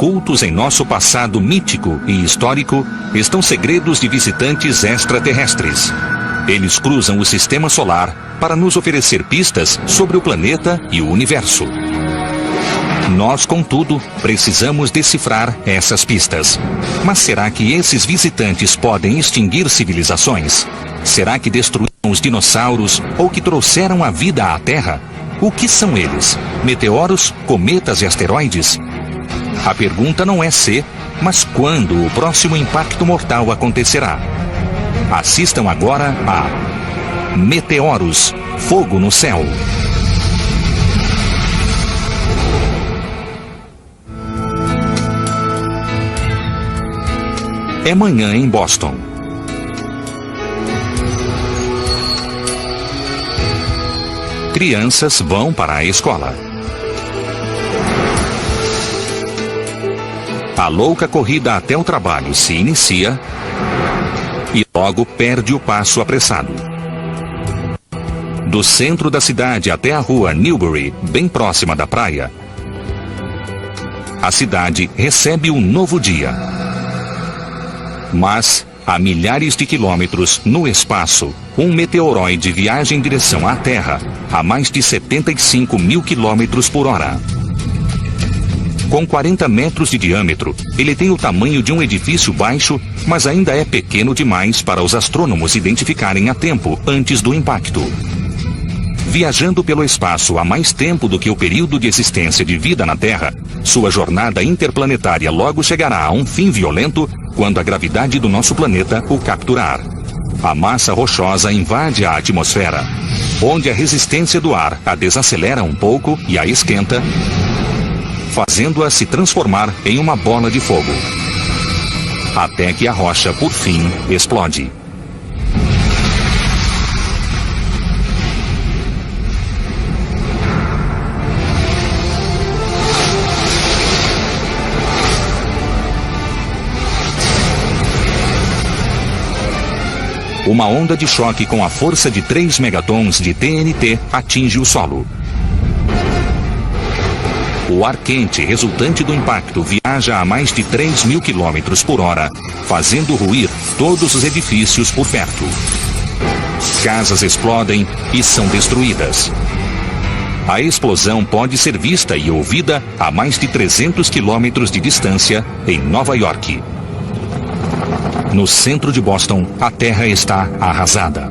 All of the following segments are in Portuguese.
ocultos em nosso passado mítico e histórico estão segredos de visitantes extraterrestres. Eles cruzam o sistema solar para nos oferecer pistas sobre o planeta e o universo. Nós, contudo, precisamos decifrar essas pistas. Mas será que esses visitantes podem extinguir civilizações? Será que destruíram os dinossauros ou que trouxeram a vida à Terra? O que são eles? Meteoros, cometas e asteroides? A pergunta não é se, mas quando o próximo impacto mortal acontecerá. Assistam agora a Meteoros, Fogo no Céu. É manhã em Boston. Crianças vão para a escola. A louca corrida até o trabalho se inicia e logo perde o passo apressado. Do centro da cidade até a rua Newbury, bem próxima da praia, a cidade recebe um novo dia. Mas, a milhares de quilômetros no espaço, um meteoroide viaja em direção à Terra a mais de 75 mil quilômetros por hora. Com 40 metros de diâmetro, ele tem o tamanho de um edifício baixo, mas ainda é pequeno demais para os astrônomos identificarem a tempo antes do impacto. Viajando pelo espaço há mais tempo do que o período de existência de vida na Terra, sua jornada interplanetária logo chegará a um fim violento quando a gravidade do nosso planeta o capturar. A massa rochosa invade a atmosfera, onde a resistência do ar a desacelera um pouco e a esquenta, fazendo-a se transformar em uma bola de fogo, até que a rocha, por fim, explode. Uma onda de choque com a força de 3 megatons de TNT atinge o solo. O ar quente resultante do impacto viaja a mais de 3 mil quilômetros por hora, fazendo ruir todos os edifícios por perto. Casas explodem e são destruídas. A explosão pode ser vista e ouvida a mais de 300 quilômetros de distância em Nova York. No centro de Boston, a terra está arrasada.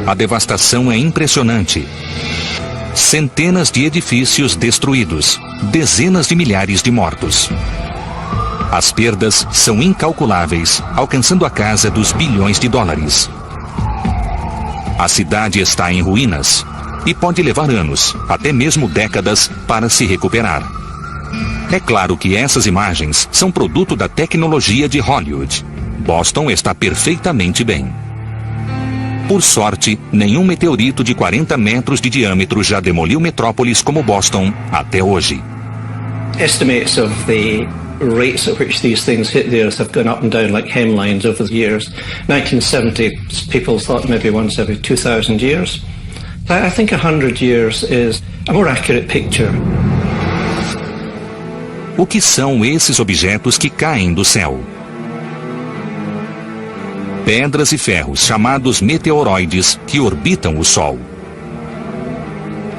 A devastação é impressionante. Centenas de edifícios destruídos, dezenas de milhares de mortos. As perdas são incalculáveis, alcançando a casa dos bilhões de dólares. A cidade está em ruínas e pode levar anos, até mesmo décadas, para se recuperar. É claro que essas imagens são produto da tecnologia de Hollywood. Boston está perfeitamente bem. Por sorte, nenhum meteorito de 40 metros de diâmetro já demoliu metrópoles como Boston até hoje. Estimates of the rates at which these things hit the earth have gone up and down like hemlines over the years. 1970, people thought maybe once every 2,000 years. I think 100 years is a more accurate picture. O que são esses objetos que caem do céu? Pedras e ferros chamados meteoroides que orbitam o Sol.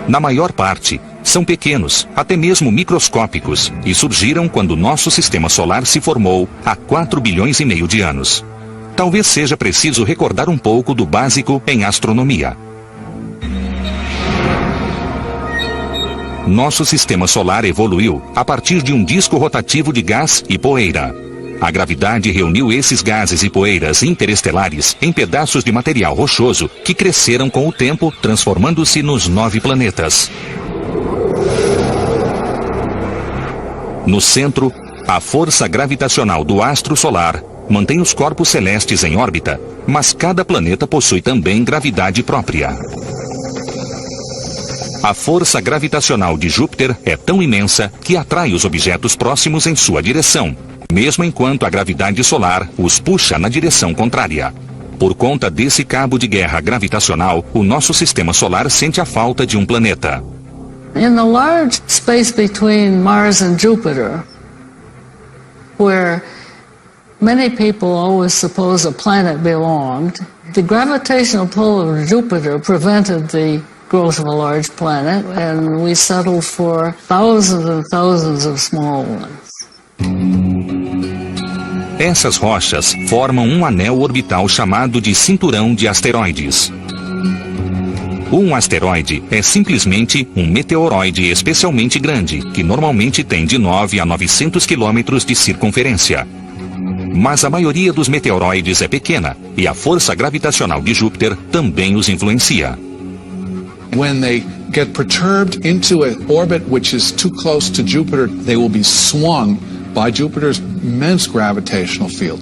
Na maior parte, são pequenos, até mesmo microscópicos, e surgiram quando nosso sistema solar se formou há 4 bilhões e meio de anos. Talvez seja preciso recordar um pouco do básico em astronomia. Nosso sistema solar evoluiu a partir de um disco rotativo de gás e poeira. A gravidade reuniu esses gases e poeiras interestelares em pedaços de material rochoso que cresceram com o tempo, transformando-se nos 9 planetas. No centro, a força gravitacional do astro solar mantém os corpos celestes em órbita, mas cada planeta possui também gravidade própria. A força gravitacional de Júpiter é tão imensa que atrai os objetos próximos em sua direção, mesmo enquanto a gravidade solar os puxa na direção contrária. Por conta desse cabo de guerra gravitacional, o nosso sistema solar sente a falta de um planeta. In the large space between Mars and Jupiter, where many people always suppose a planet belonged, the gravitational pull of Jupiter prevented the growth of a large planet, and we settled for thousands and thousands of small ones. Essas rochas formam um anel orbital chamado de cinturão de asteroides. Um asteroide é simplesmente um meteoroide especialmente grande, que normalmente tem de 9 a 900 quilômetros de circunferência. Mas a maioria dos meteoroides é pequena, e a força gravitacional de Júpiter também os influencia. When they get perturbed into an orbit which is too close to Jupiter, they will be swung by Jupiter's immense gravitational field,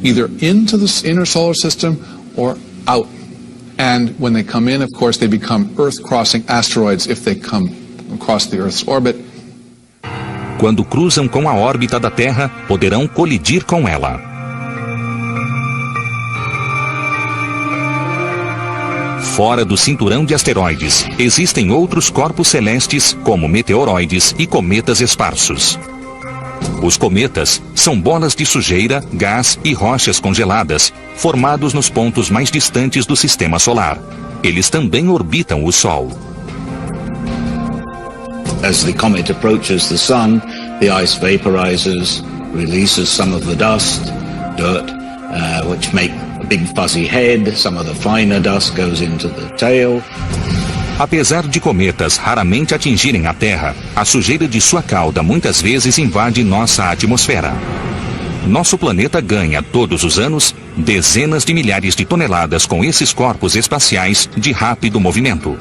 either into the inner solar system or out. And when they come in, of course, they become Earth-crossing asteroids if they come across the Earth's orbit. Quando cruzam com a órbita da Terra, poderão colidir com ela. Fora do cinturão de asteroides, existem outros corpos celestes, como meteoroides e cometas esparsos. Os cometas são bolas de sujeira, gás e rochas congeladas, formados nos pontos mais distantes do sistema solar. Eles também orbitam o Sol. As the comet approaches the sun, the ice vaporizes, releases some of the dust, dirt, which make a big fuzzy head. Some of the finer dust goes into the tail. Apesar de cometas raramente atingirem a Terra, a sujeira de sua cauda muitas vezes invade nossa atmosfera. Nosso planeta ganha, todos os anos, dezenas de milhares de toneladas com esses corpos espaciais de rápido movimento.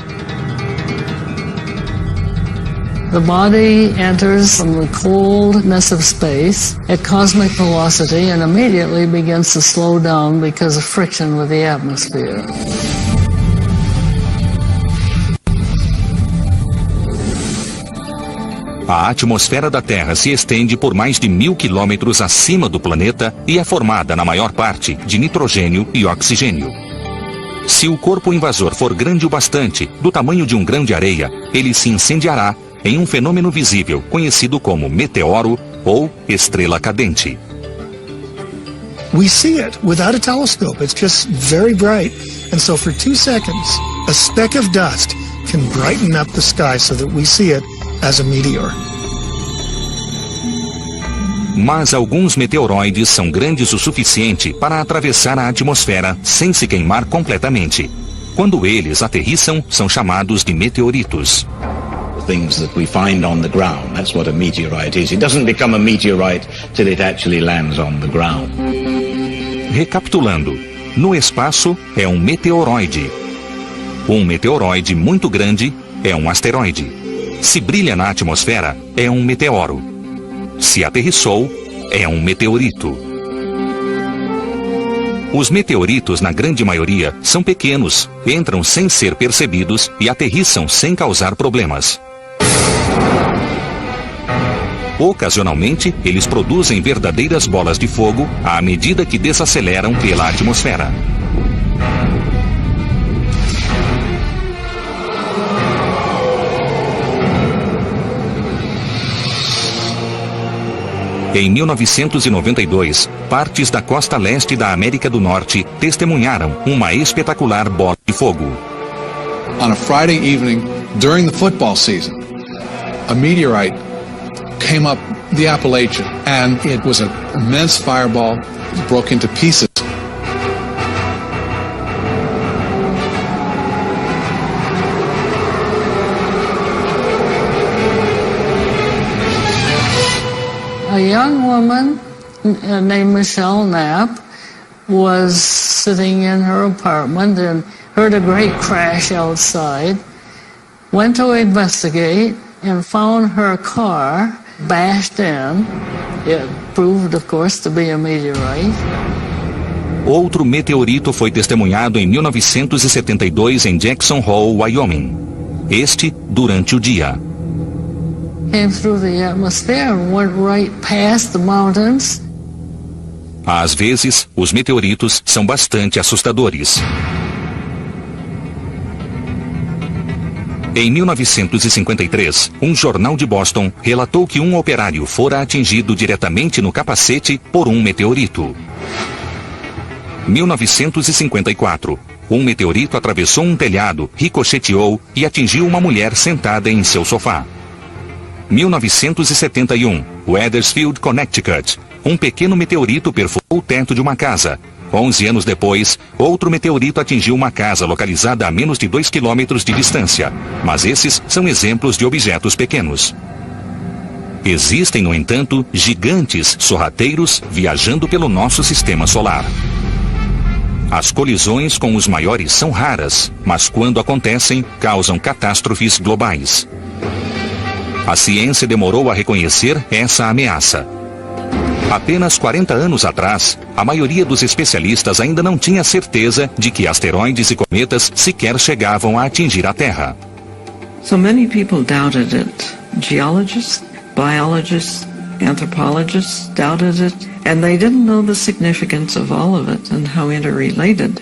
The body enters from the coldness of space at cosmic velocity and immediately begins to slow down because of friction with the atmosphere. A atmosfera da Terra se estende por mais de 1000 quilômetros acima do planeta e é formada, na maior parte, de nitrogênio e oxigênio. Se o corpo invasor for grande o bastante, do tamanho de um grão de areia, ele se incendiará em um fenômeno visível conhecido como meteoro ou estrela cadente. We see it without a telescope. It's just very bright. And so for 2 seconds, a speck of dust can brighten up the sky so that we see it as a meteor. Mas alguns meteoroides são grandes o suficiente para atravessar a atmosfera sem se queimar completamente. Quando eles aterrissam, são chamados de meteoritos. Things that we find on the ground, that's what a meteorite is. It doesn't become a meteorite till it actually lands on the ground. Recapitulando, no espaço é um meteoroide. Um meteoroide muito grande é um asteroide. Se brilha na atmosfera, é um meteoro. Se aterrissou, é um meteorito. Os meteoritos, na grande maioria, são pequenos, entram sem ser percebidos e aterrissam sem causar problemas. Ocasionalmente, eles produzem verdadeiras bolas de fogo à medida que desaceleram pela atmosfera. Em 1992, partes da costa leste da América do Norte testemunharam uma espetacular bola de fogo. On a Friday evening, during the football season, a meteorite came up the Appalachian, and it was an immense fireball, broke into pieces. A young woman named Michelle Knapp was sitting in her apartment and heard a great crash outside, went to investigate and found her car bashed in. It proved, of course, to be a meteorite. Outro meteorito foi testemunhado em 1972 em Jackson Hole, Wyoming. Este durante o dia. Came through the atmosphere and went right past the mountains. Às vezes, os meteoritos são bastante assustadores. Em 1953, um jornal de Boston relatou que um operário fora atingido diretamente no capacete por um meteorito. 1954. Um meteorito atravessou um telhado, ricocheteou e atingiu uma mulher sentada em seu sofá. 1971. Wethersfield, Connecticut. Um pequeno meteorito perfurou o teto de uma casa. 11 anos depois, outro meteorito atingiu uma casa localizada a menos de 2 quilômetros de distância. Mas esses são exemplos de objetos pequenos. Existem, no entanto, gigantes sorrateiros viajando pelo nosso sistema solar. As colisões com os maiores são raras, mas quando acontecem, causam catástrofes globais. A ciência demorou a reconhecer essa ameaça. Apenas 40 anos atrás, a maioria dos especialistas ainda não tinha certeza de que asteroides e cometas sequer chegavam a atingir a Terra. So many people doubted it. Geologists, biologists, anthropologists doubted it, and they didn't know the significance of all of it and how interrelated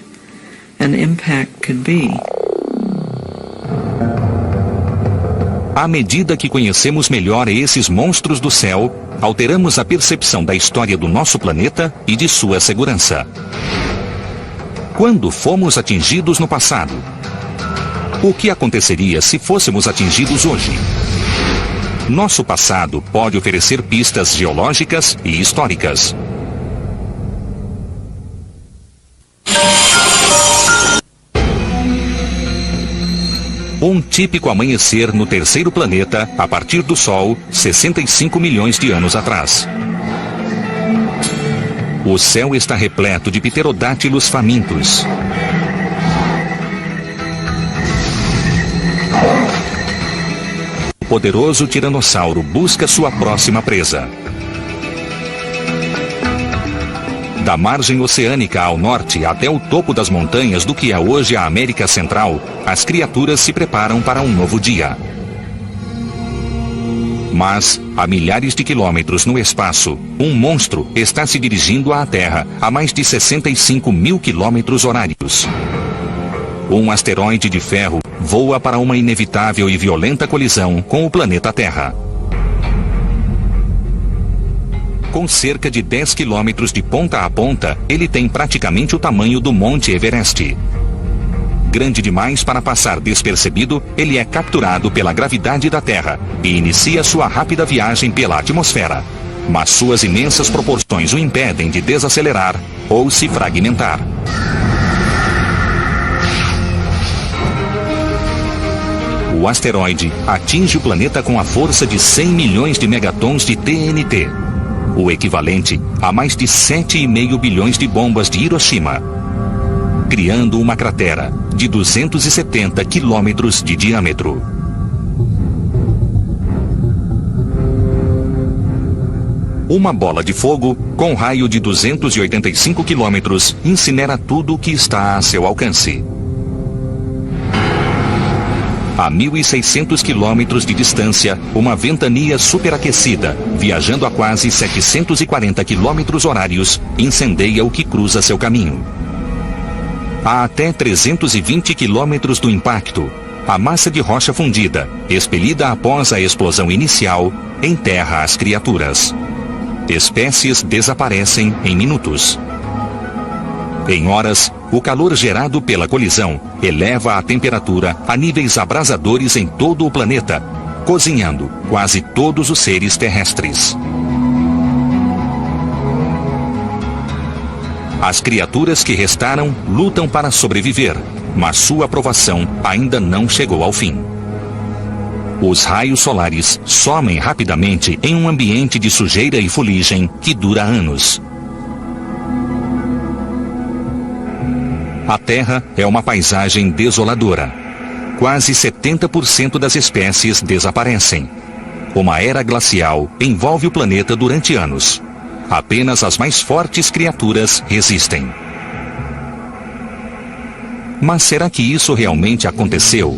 an impact could be. À medida que conhecemos melhor esses monstros do céu, alteramos a percepção da história do nosso planeta e de sua segurança. Quando fomos atingidos no passado? O que aconteceria se fôssemos atingidos hoje? Nosso passado pode oferecer pistas geológicas e históricas. Um típico amanhecer no terceiro planeta, a partir do Sol, 65 milhões de anos atrás. O céu está repleto de pterodátilos famintos. O poderoso tiranossauro busca sua próxima presa. Da margem oceânica ao norte até o topo das montanhas do que é hoje a América Central, as criaturas se preparam para um novo dia. Mas, a milhares de quilômetros no espaço, um monstro está se dirigindo à Terra a mais de 65 mil quilômetros horários. Um asteroide de ferro voa para uma inevitável e violenta colisão com o planeta Terra. Com cerca de 10 quilômetros de ponta a ponta, ele tem praticamente o tamanho do Monte Everest. Grande demais para passar despercebido, ele é capturado pela gravidade da Terra e inicia sua rápida viagem pela atmosfera. Mas suas imensas proporções o impedem de desacelerar ou se fragmentar. O asteroide atinge o planeta com a força de 100 milhões de megatons de TNT, o equivalente a mais de 7,5 bilhões de bombas de Hiroshima, criando uma cratera de 270 quilômetros de diâmetro. Uma bola de fogo, com raio de 285 quilômetros, incinera tudo o que está a seu alcance. A 1.600 quilômetros de distância, uma ventania superaquecida, viajando a quase 740 quilômetros horários, incendeia o que cruza seu caminho. A até 320 quilômetros do impacto, a massa de rocha fundida, expelida após a explosão inicial, enterra as criaturas. Espécies desaparecem em minutos. Em horas, o calor gerado pela colisão eleva a temperatura a níveis abrasadores em todo o planeta, cozinhando quase todos os seres terrestres. As criaturas que restaram lutam para sobreviver, mas sua aprovação ainda não chegou ao fim. Os raios solares somem rapidamente em um ambiente de sujeira e fuligem que dura anos. A Terra é uma paisagem desoladora. Quase 70% das espécies desaparecem. Uma era glacial envolve o planeta durante anos. Apenas as mais fortes criaturas resistem. Mas será que isso realmente aconteceu?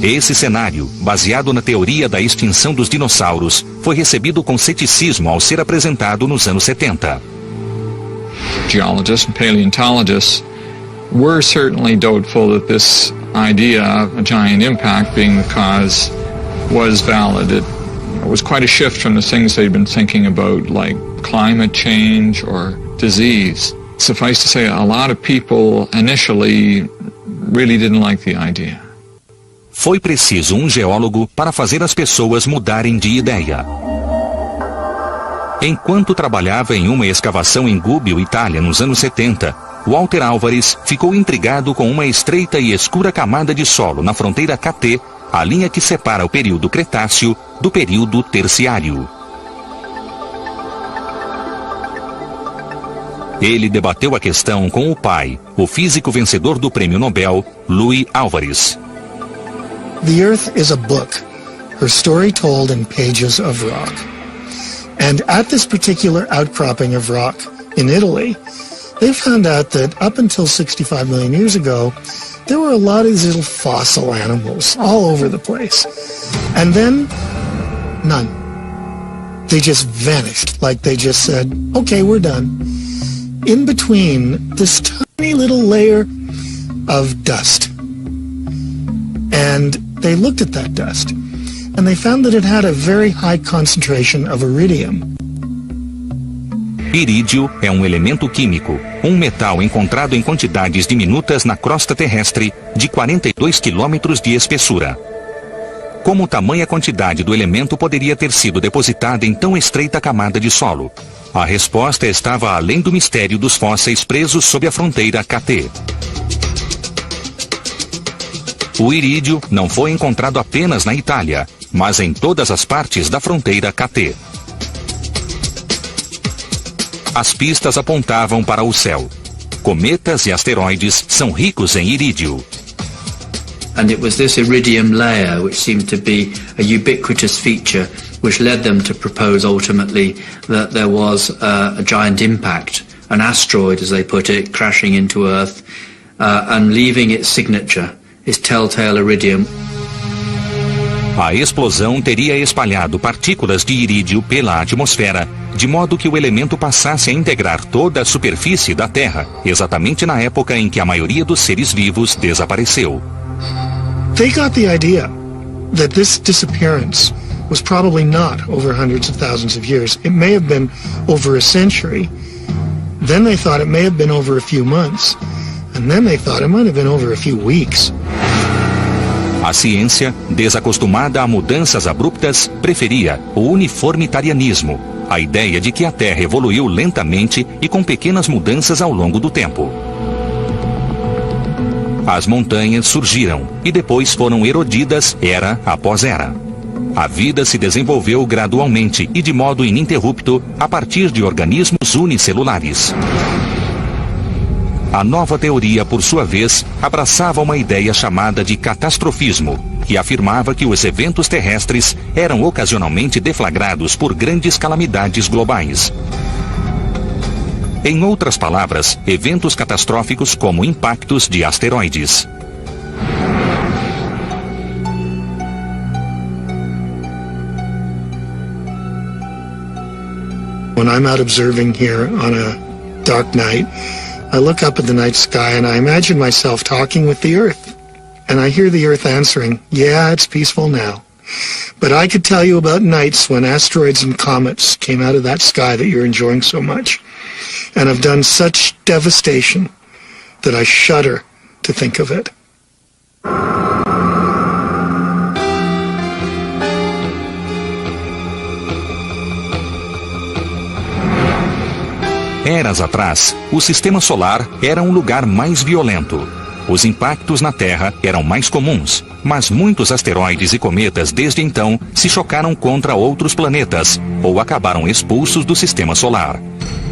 Esse cenário, baseado na teoria da extinção dos dinossauros, foi recebido com ceticismo ao ser apresentado nos anos 70. Geologists and paleontologists were certainly doubtful that this idea of a giant impact being the cause was valid. It was quite a shift from the things they'd been thinking about, like climate change or disease. Suffice to say, a lot of people initially really didn't like the idea. Foi preciso um geólogo para fazer as pessoas mudarem de ideia. Enquanto trabalhava em uma escavação em Gubbio, Itália, nos anos 70, Walter Álvares ficou intrigado com uma estreita e escura camada de solo na fronteira KT, a linha que separa o período Cretáceo do período Terciário. Ele debateu a questão com o pai, o físico vencedor do Prêmio Nobel, Louis Álvares. The Earth is a book, her story told in pages of rock. And at this particular outcropping of rock in Italy, they found out that up until 65 million years ago, there were a lot of these little fossil animals all over the place. And then, none. They just vanished, like they just said, okay, we're done. In between, this tiny little layer of dust. And they looked at that dust, and they found that it had a very high concentration of iridium. Irídio é um elemento químico, um metal encontrado em quantidades diminutas na crosta terrestre de 42 quilômetros de espessura. Como tamanha quantidade do elemento poderia ter sido depositada em tão estreita camada de solo? A resposta estava além do mistério dos fósseis presos sob a fronteira KT. O irídio não foi encontrado apenas na Itália, mas em todas as partes da fronteira KT. As pistas apontavam para o céu. Cometas e asteroides são ricos em irídio. And it was this iridium layer which seemed to be a ubiquitous feature which led them to propose ultimately that there was a giant impact, an asteroid as they put it, crashing into Earth and leaving its signature, its telltale iridium. A explosão teria espalhado partículas de irídio pela atmosfera, de modo que o elemento passasse a integrar toda a superfície da Terra, exatamente na época em que a maioria dos seres vivos desapareceu. They got the idea that this disappearance was probably not over hundreds of thousands of years. It may have been over a century. Then they thought it may have been over a few months. And then they thought it might have been over a few weeks. A ciência, desacostumada a mudanças abruptas, preferia o uniformitarianismo, a ideia de que a Terra evoluiu lentamente e com pequenas mudanças ao longo do tempo. As montanhas surgiram e depois foram erodidas era após era. A vida se desenvolveu gradualmente e de modo ininterrupto a partir de organismos unicelulares. A nova teoria, por sua vez, abraçava uma ideia chamada de catastrofismo, que afirmava que os eventos terrestres eram ocasionalmente deflagrados por grandes calamidades globais. Em outras palavras, eventos catastróficos como impactos de asteroides. When I'm out observing here on a dark night, I look up at the night sky and I imagine myself talking with the Earth. And I hear the Earth answering, yeah, it's peaceful now. But I could tell you about nights when asteroids and comets came out of that sky that you're enjoying so much. And have done such devastation that I shudder to think of it. Eras atrás, o sistema solar era um lugar mais violento. Os impactos na Terra eram mais comuns, mas muitos asteroides e cometas desde então se chocaram contra outros planetas ou acabaram expulsos do sistema solar.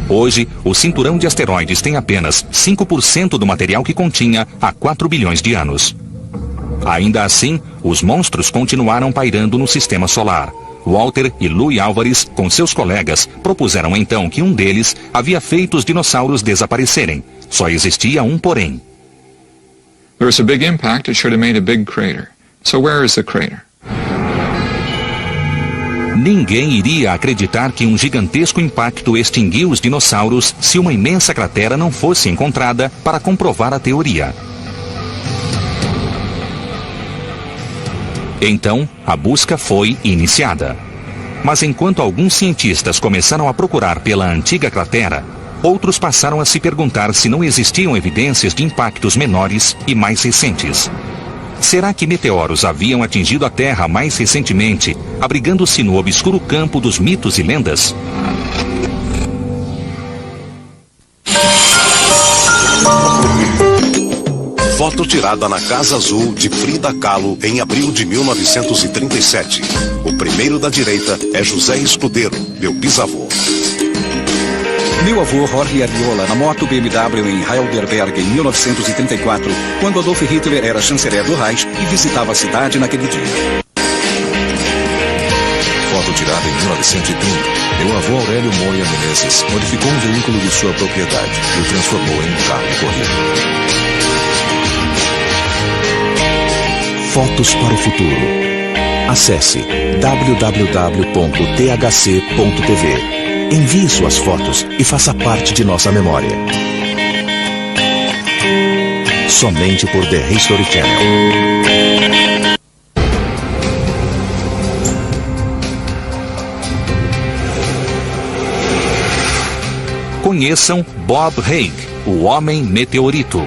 Hoje, o cinturão de asteroides tem apenas 5% do material que continha há 4 bilhões de anos. Ainda assim, os monstros continuaram pairando no sistema solar. Walter e Louis Álvares, com seus colegas, propuseram então que um deles havia feito os dinossauros desaparecerem. Só existia um porém. There was a big impact, it should have made a big crater. So where is the crater? Ninguém iria acreditar que um gigantesco impacto extinguiu os dinossauros se uma imensa cratera não fosse encontrada para comprovar a teoria. Então, a busca foi iniciada. Mas enquanto alguns cientistas começaram a procurar pela antiga cratera, outros passaram a se perguntar se não existiam evidências de impactos menores e mais recentes. Será que meteoros haviam atingido a Terra mais recentemente, abrigando-se no obscuro campo dos mitos e lendas? Foto tirada na Casa Azul de Frida Kahlo em abril de 1937. O primeiro da direita é José Escudeiro, meu bisavô. Meu avô Jorge Arriola na moto BMW em Heidelberg em 1934, quando Adolf Hitler era chanceler do Reich e visitava a cidade naquele dia. Foto tirada em 1930. Meu avô Aurélio Moya Menezes modificou um veículo de sua propriedade e o transformou em um carro de corrida. Fotos para o futuro. Acesse www.thc.tv. Envie suas fotos e faça parte de nossa memória. Somente por The History Channel. Conheçam Bob Haig, o Homem Meteorito.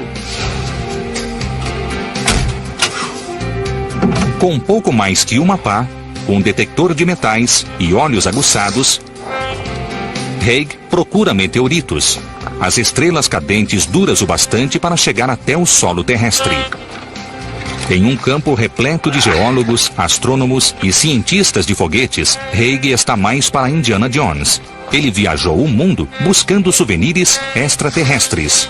Com pouco mais que uma pá, um detector de metais e olhos aguçados, Haig procura meteoritos, as estrelas cadentes duras o bastante para chegar até o solo terrestre. Em um campo repleto de geólogos, astrônomos e cientistas de foguetes, Haig está mais para Indiana Jones. Ele viajou o mundo buscando souvenirs extraterrestres.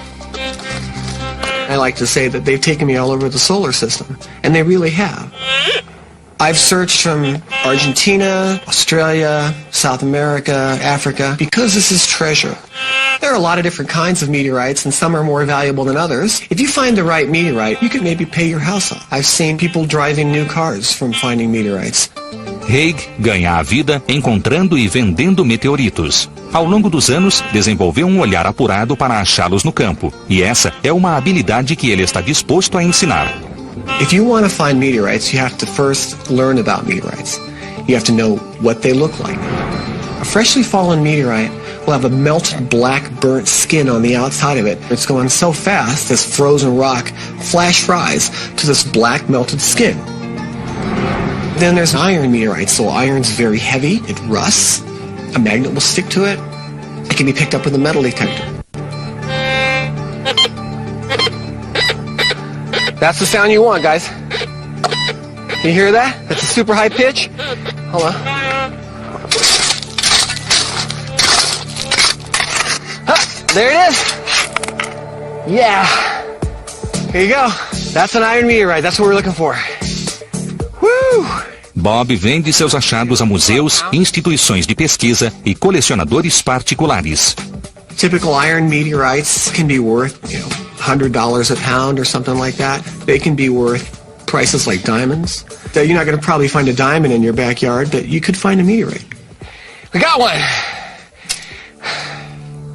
I like to say that they've taken me all over the solar system, and they really have. I've searched from Argentina, Australia, South America, Africa, because this is treasure. There are a lot of different kinds of meteorites, and some are more valuable than others. If you find the right meteorite, you could maybe pay your house off. I've seen people driving new cars from finding meteorites. Haig ganha a vida encontrando e vendendo meteoritos. Ao longo dos anos, desenvolveu um olhar apurado para achá-los no campo, e essa é uma habilidade que ele está disposto a ensinar. If you want to find meteorites, you have to first learn about meteorites. You have to know what they look like. A freshly fallen meteorite will have a melted black burnt skin on the outside of it. It's going so fast, this frozen rock flash fries to this black melted skin. Then there's iron meteorites. So iron's very heavy, it rusts, a magnet will stick to it. It can be picked up with a metal detector. That's the sound you want, guys. You hear that? That's a super high pitch. Hold on. There it is. Yeah. Here you go. That's an iron meteorite. That's what we're looking for. Woo! Bob vende seus achados a museus, instituições de pesquisa e colecionadores particulares. Typical iron meteorites can be worth, $100 a pound or something like that. They can be worth prices like diamonds. You're not going to probably find a diamond in your backyard, but you could find a meteorite. We got one!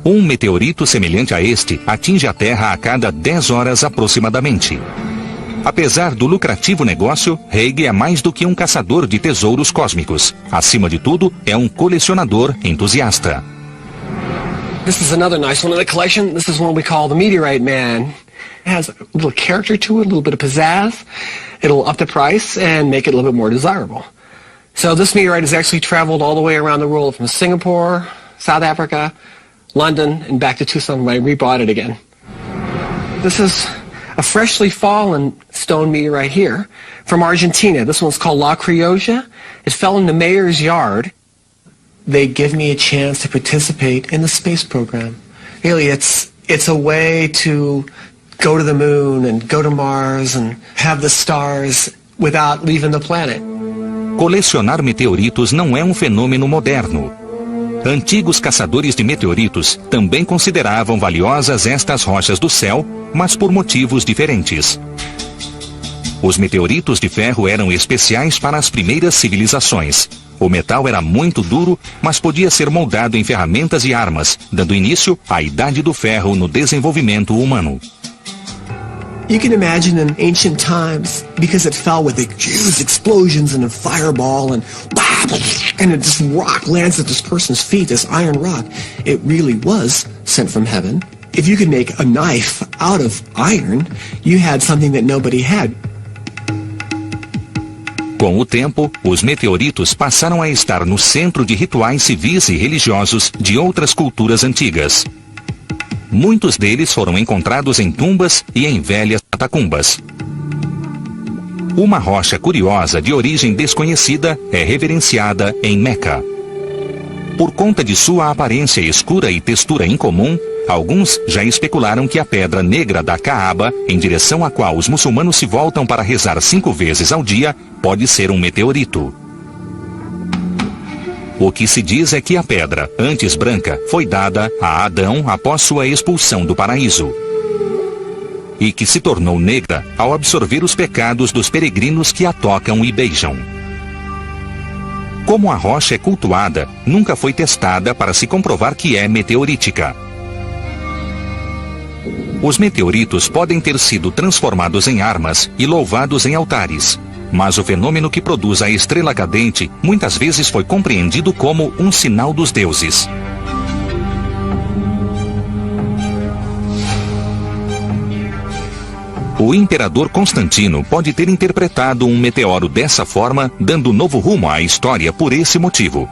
Um meteorito semelhante a este atinge a Terra a cada 10 horas aproximadamente. Apesar do lucrativo negócio, Haig é mais do que um caçador de tesouros cósmicos. Acima de tudo, é um colecionador entusiasta. This is another nice one in the collection. This is one we call the Meteorite Man. It has a little character to it, a little bit of pizzazz. It'll up the price and make it a little bit more desirable. So this meteorite has actually traveled all the way around the world from Singapore, South Africa, London, and back to Tucson when I rebought it again. This is a freshly fallen stone meteorite here from Argentina. This one's called La Criolla. It fell in the mayor's yard. They give me a chance to participate in the space program. Really, it's a way to go to the moon and go to Mars and have the stars without leaving the planet. Colecionar meteoritos não é um fenômeno moderno. Antigos caçadores de meteoritos também consideravam valiosas estas rochas do céu, mas por motivos diferentes. Os meteoritos de ferro eram especiais para as primeiras civilizações. O metal era muito duro, mas podia ser moldado em ferramentas e armas, dando início à Idade do Ferro no desenvolvimento humano. You can imagine in ancient times, because it fell with huge explosions and a fireball and this rock lands at this person's feet, this iron rock, it really was sent from heaven. If you could make a knife out of iron, you had something that nobody had. Com o tempo, os meteoritos passaram a estar no centro de rituais civis e religiosos de outras culturas antigas. Muitos deles foram encontrados em tumbas e em velhas catacumbas. Uma rocha curiosa de origem desconhecida é reverenciada em Meca. Por conta de sua aparência escura e textura incomum, alguns já especularam que a pedra negra da Kaaba, em direção à qual os muçulmanos se voltam para rezar 5 vezes ao dia, pode ser um meteorito. O que se diz é que a pedra, antes branca, foi dada a Adão após sua expulsão do paraíso. E que se tornou negra ao absorver os pecados dos peregrinos que a tocam e beijam. Como a rocha é cultuada, nunca foi testada para se comprovar que é meteorítica. Os meteoritos podem ter sido transformados em armas e louvados em altares. Mas o fenômeno que produz a estrela cadente muitas vezes foi compreendido como um sinal dos deuses. O imperador Constantino pode ter interpretado um meteoro dessa forma, dando novo rumo à história por esse motivo.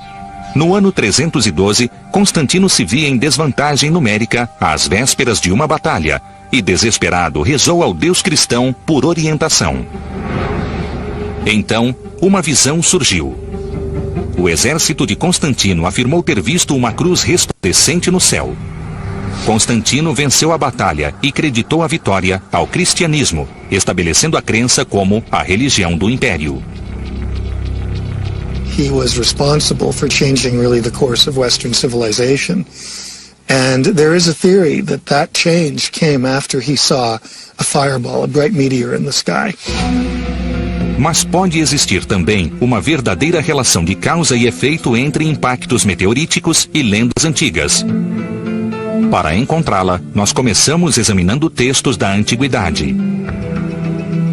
No ano 312, Constantino se via em desvantagem numérica às vésperas de uma batalha e, desesperado, rezou ao Deus cristão por orientação. Então, uma visão surgiu. O exército de Constantino afirmou ter visto uma cruz resplandecente no céu. Constantino venceu a batalha e creditou a vitória ao cristianismo, estabelecendo a crença como a religião do império. He was responsible for changing really the course of Western civilization. And there is a theory that change came after he saw a fireball, a bright meteor in the sky. Mas pode existir também uma verdadeira relação de causa e efeito entre impactos meteoríticos e lendas antigas. Para encontrá-la, nós começamos examinando textos da antiguidade.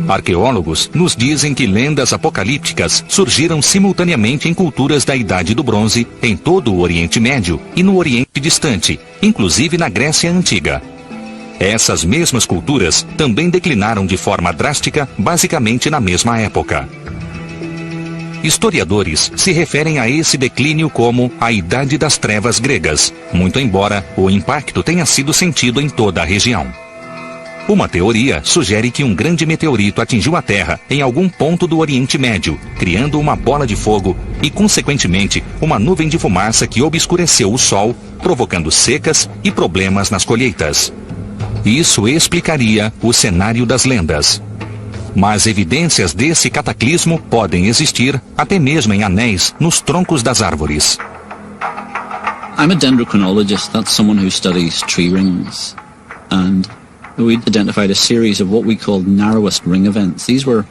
Arqueólogos nos dizem que lendas apocalípticas surgiram simultaneamente em culturas da Idade do Bronze, em todo o Oriente Médio e no Oriente Distante, inclusive na Grécia Antiga. Essas mesmas culturas também declinaram de forma drástica, basicamente na mesma época. Historiadores se referem a esse declínio como a Idade das Trevas gregas, muito embora o impacto tenha sido sentido em toda a região. Uma teoria sugere que um grande meteorito atingiu a Terra em algum ponto do Oriente Médio, criando uma bola de fogo e, consequentemente, uma nuvem de fumaça que obscureceu o Sol, provocando secas e problemas nas colheitas. Isso explicaria o cenário das lendas. Mas evidências desse cataclismo podem existir até mesmo em anéis nos troncos das árvores. I'm a dendrochronologist. That's someone who studies tree rings. And we identified a series of what we called narrowest ring events. These were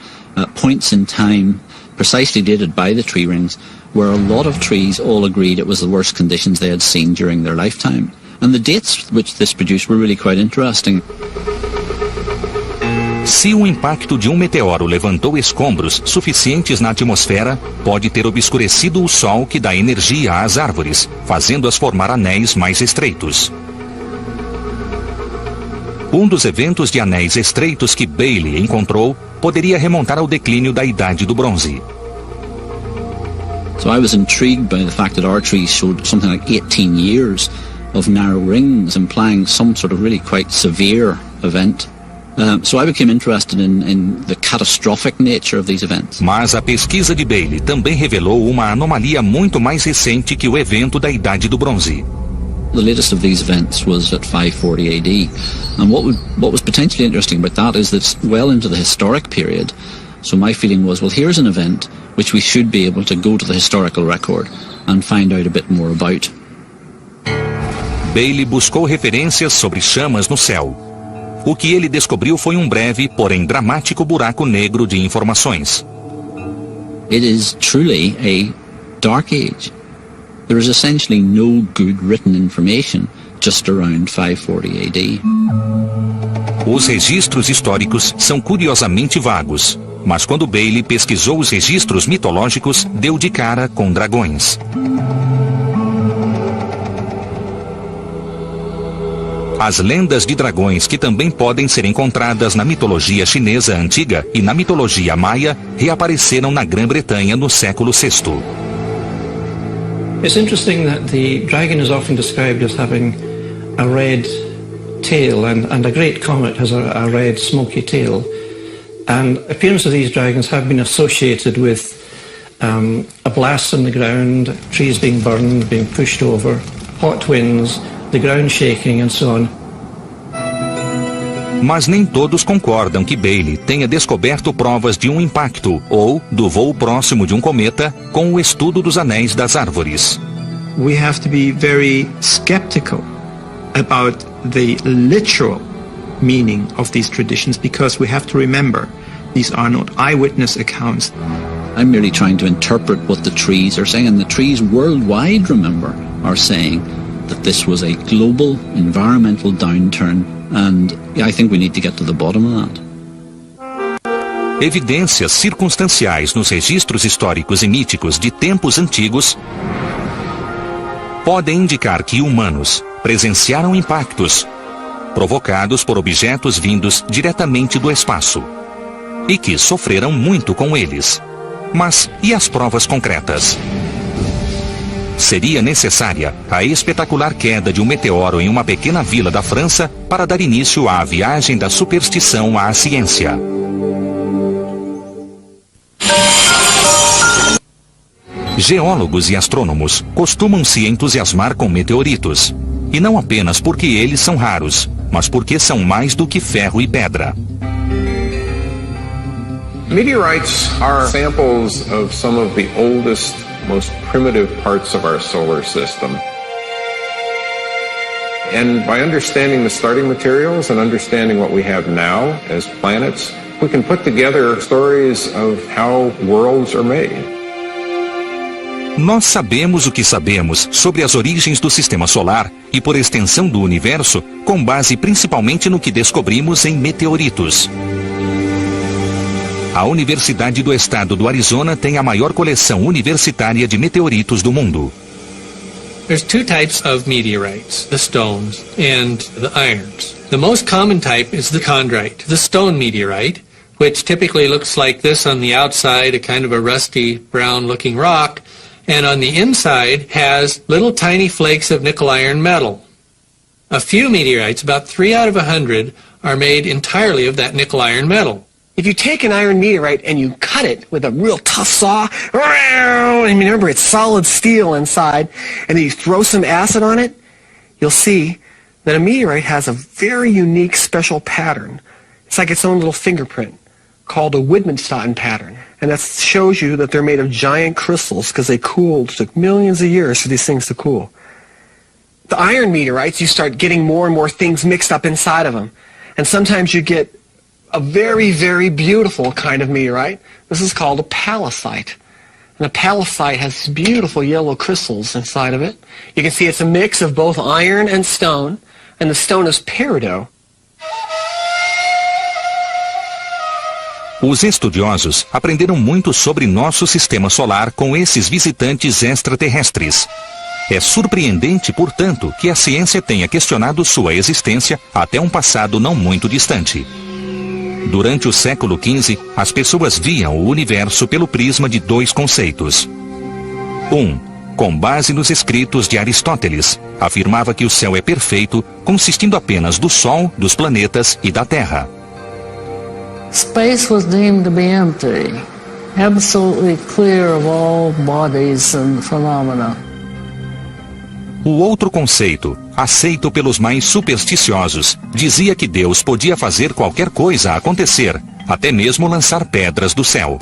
points in time, precisely dated by the tree rings, where a lot of trees all agreed it was the worst conditions they had seen during their lifetime. And the dates which this produced were really quite interesting. Se o impacto de um meteoro levantou escombros suficientes na atmosfera, pode ter obscurecido o Sol que dá energia às árvores, fazendo-as formar anéis mais estreitos. Um dos eventos de anéis estreitos que Bailey encontrou poderia remontar ao declínio da Idade do Bronze. So I was intrigued by the fact that our trees showed something like 18 years of narrow rings, implying some sort of really quite severe event. So I became interested in the catastrophic nature of these events. Mas a pesquisa de Bailey também revelou uma anomalia muito mais recente que o evento da Idade do Bronze. The latest of these events was at 540 AD, and what was potentially interesting about that is that it's well into the historic period. So my feeling was, well, here's an event which we should be able to go to the historical record and find out a bit more about. Bailey buscou referências sobre chamas no céu. O que ele descobriu foi um breve, porém dramático buraco negro de informações. It is truly a dark age. There is essentially no good written information just around 540 AD. Os registros históricos são curiosamente vagos, mas quando Bailey pesquisou os registros mitológicos, deu de cara com dragões. As lendas de dragões, que também podem ser encontradas na mitologia chinesa antiga e na mitologia maia, reapareceram na Grã-Bretanha no século VI. It's interesting that the dragon is often described as having a red tail, and a great comet has a red smoky tail. And appearance of these dragons have been associated with a blast on the ground, trees being burned, being pushed over, hot winds, the ground shaking and so on. Mas nem todos concordam que Bailey tenha descoberto provas de um impacto ou do voo próximo de um cometa com o estudo dos anéis das árvores. We have to be very skeptical about the literal meaning of these traditions, because we have to remember these are not eyewitness accounts. I'm merely trying to interpret what the trees are saying, and the trees worldwide, remember, are saying that this was a global environmental downturn, and I think we need to get to the bottom of that. Evidências circunstanciais nos registros históricos e míticos de tempos antigos podem indicar que humanos presenciaram impactos provocados por objetos vindos diretamente do espaço e que sofreram muito com eles. Mas e as provas concretas? Seria necessária a espetacular queda de um meteoro em uma pequena vila da França para dar início à viagem da superstição à ciência. Geólogos e astrônomos costumam se entusiasmar com meteoritos. E não apenas porque eles são raros, mas porque são mais do que ferro e pedra. Meteorites are samples of some of the oldest, most primitive parts of our solar system. And by understanding the starting materials and understanding what we have now as planets, we can put together stories of how worlds are made. Nós sabemos o que sabemos sobre as origens do Sistema Solar e, por extensão, do Universo, com base principalmente no que descobrimos em meteoritos. A Universidade do Estado do Arizona tem a maior coleção universitária de meteoritos do mundo. There's two types of meteorites, the stones and the irons. The most common type is the chondrite, the stone meteorite, which typically looks like this on the outside, a kind of a rusty brown-looking rock, and on the inside has little tiny flakes of nickel-iron metal. A few meteorites, about 3 out of 100, are made entirely of that nickel-iron metal. If you take an iron meteorite and you cut it with a real tough saw, and remember it's solid steel inside, and then you throw some acid on it, you'll see that a meteorite has a very unique special pattern. It's like its own little fingerprint called a Widmanstatten pattern. And that shows you that they're made of giant crystals because they cooled. It took millions of years for these things to cool. The iron meteorites, you start getting more and more things mixed up inside of them. And sometimes you get a very, very beautiful kind of meteorite. This is called a palisite. And a palisite has beautiful yellow crystals inside of it. You can see it's a mix of both iron and stone, and the stone is peridot. Os estudiosos aprenderam muito sobre nosso sistema solar com esses visitantes extraterrestres. É surpreendente, portanto, que a ciência tenha questionado sua existência até um passado não muito distante. Durante o século XV, as pessoas viam o universo pelo prisma de dois conceitos. Com base nos escritos de Aristóteles, afirmava que o céu é perfeito, consistindo apenas do Sol, dos planetas e da Terra. Space was deemed to be empty, absolutely clear of all bodies and phenomena. O outro conceito, aceito pelos mais supersticiosos, dizia que Deus podia fazer qualquer coisa acontecer, até mesmo lançar pedras do céu.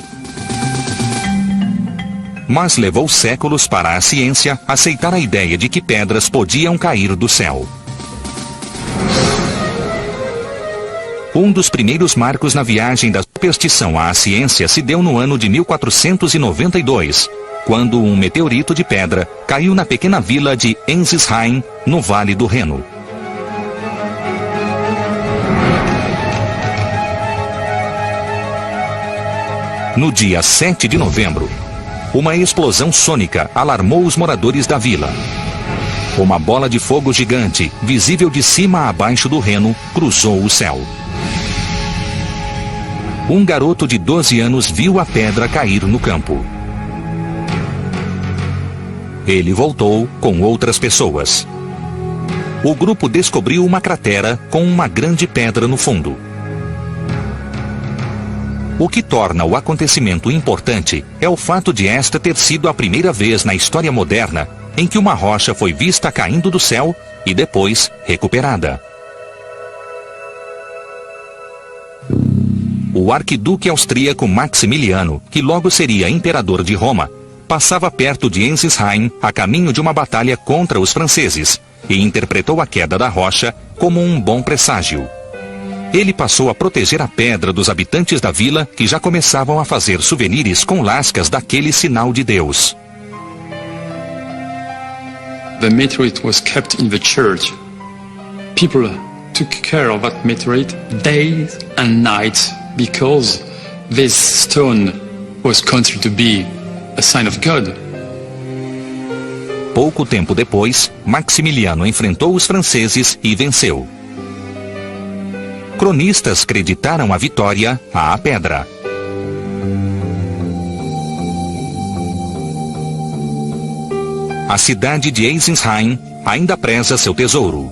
Mas levou séculos para a ciência aceitar a ideia de que pedras podiam cair do céu. Um dos primeiros marcos na viagem da superstição à ciência se deu no ano de 1492, quando um meteorito de pedra caiu na pequena vila de Ensisheim, no Vale do Reno. No dia 7 de novembro, uma explosão sônica alarmou os moradores da vila. Uma bola de fogo gigante, visível de cima a baixo do Reno, cruzou o céu. Um garoto de 12 anos viu a pedra cair no campo. Ele voltou com outras pessoas. O grupo descobriu uma cratera com uma grande pedra no fundo. O que torna o acontecimento importante é o fato de esta ter sido a primeira vez na história moderna em que uma rocha foi vista caindo do céu e depois recuperada. O arquiduque austríaco Maximiliano, que logo seria imperador de Roma, passava perto de Ensisheim a caminho de uma batalha contra os franceses e interpretou a queda da rocha como um bom presságio. Ele passou a proteger a pedra dos habitantes da vila que já começavam a fazer souvenirs com lascas daquele sinal de Deus. The meteorite was kept in the church. People took care of that meteorite days and nights because this stone was considered to be a sign of God. Pouco tempo depois, Maximiliano enfrentou os franceses e venceu. Cronistas creditaram a vitória à pedra. A cidade de Ensisheim ainda preza seu tesouro.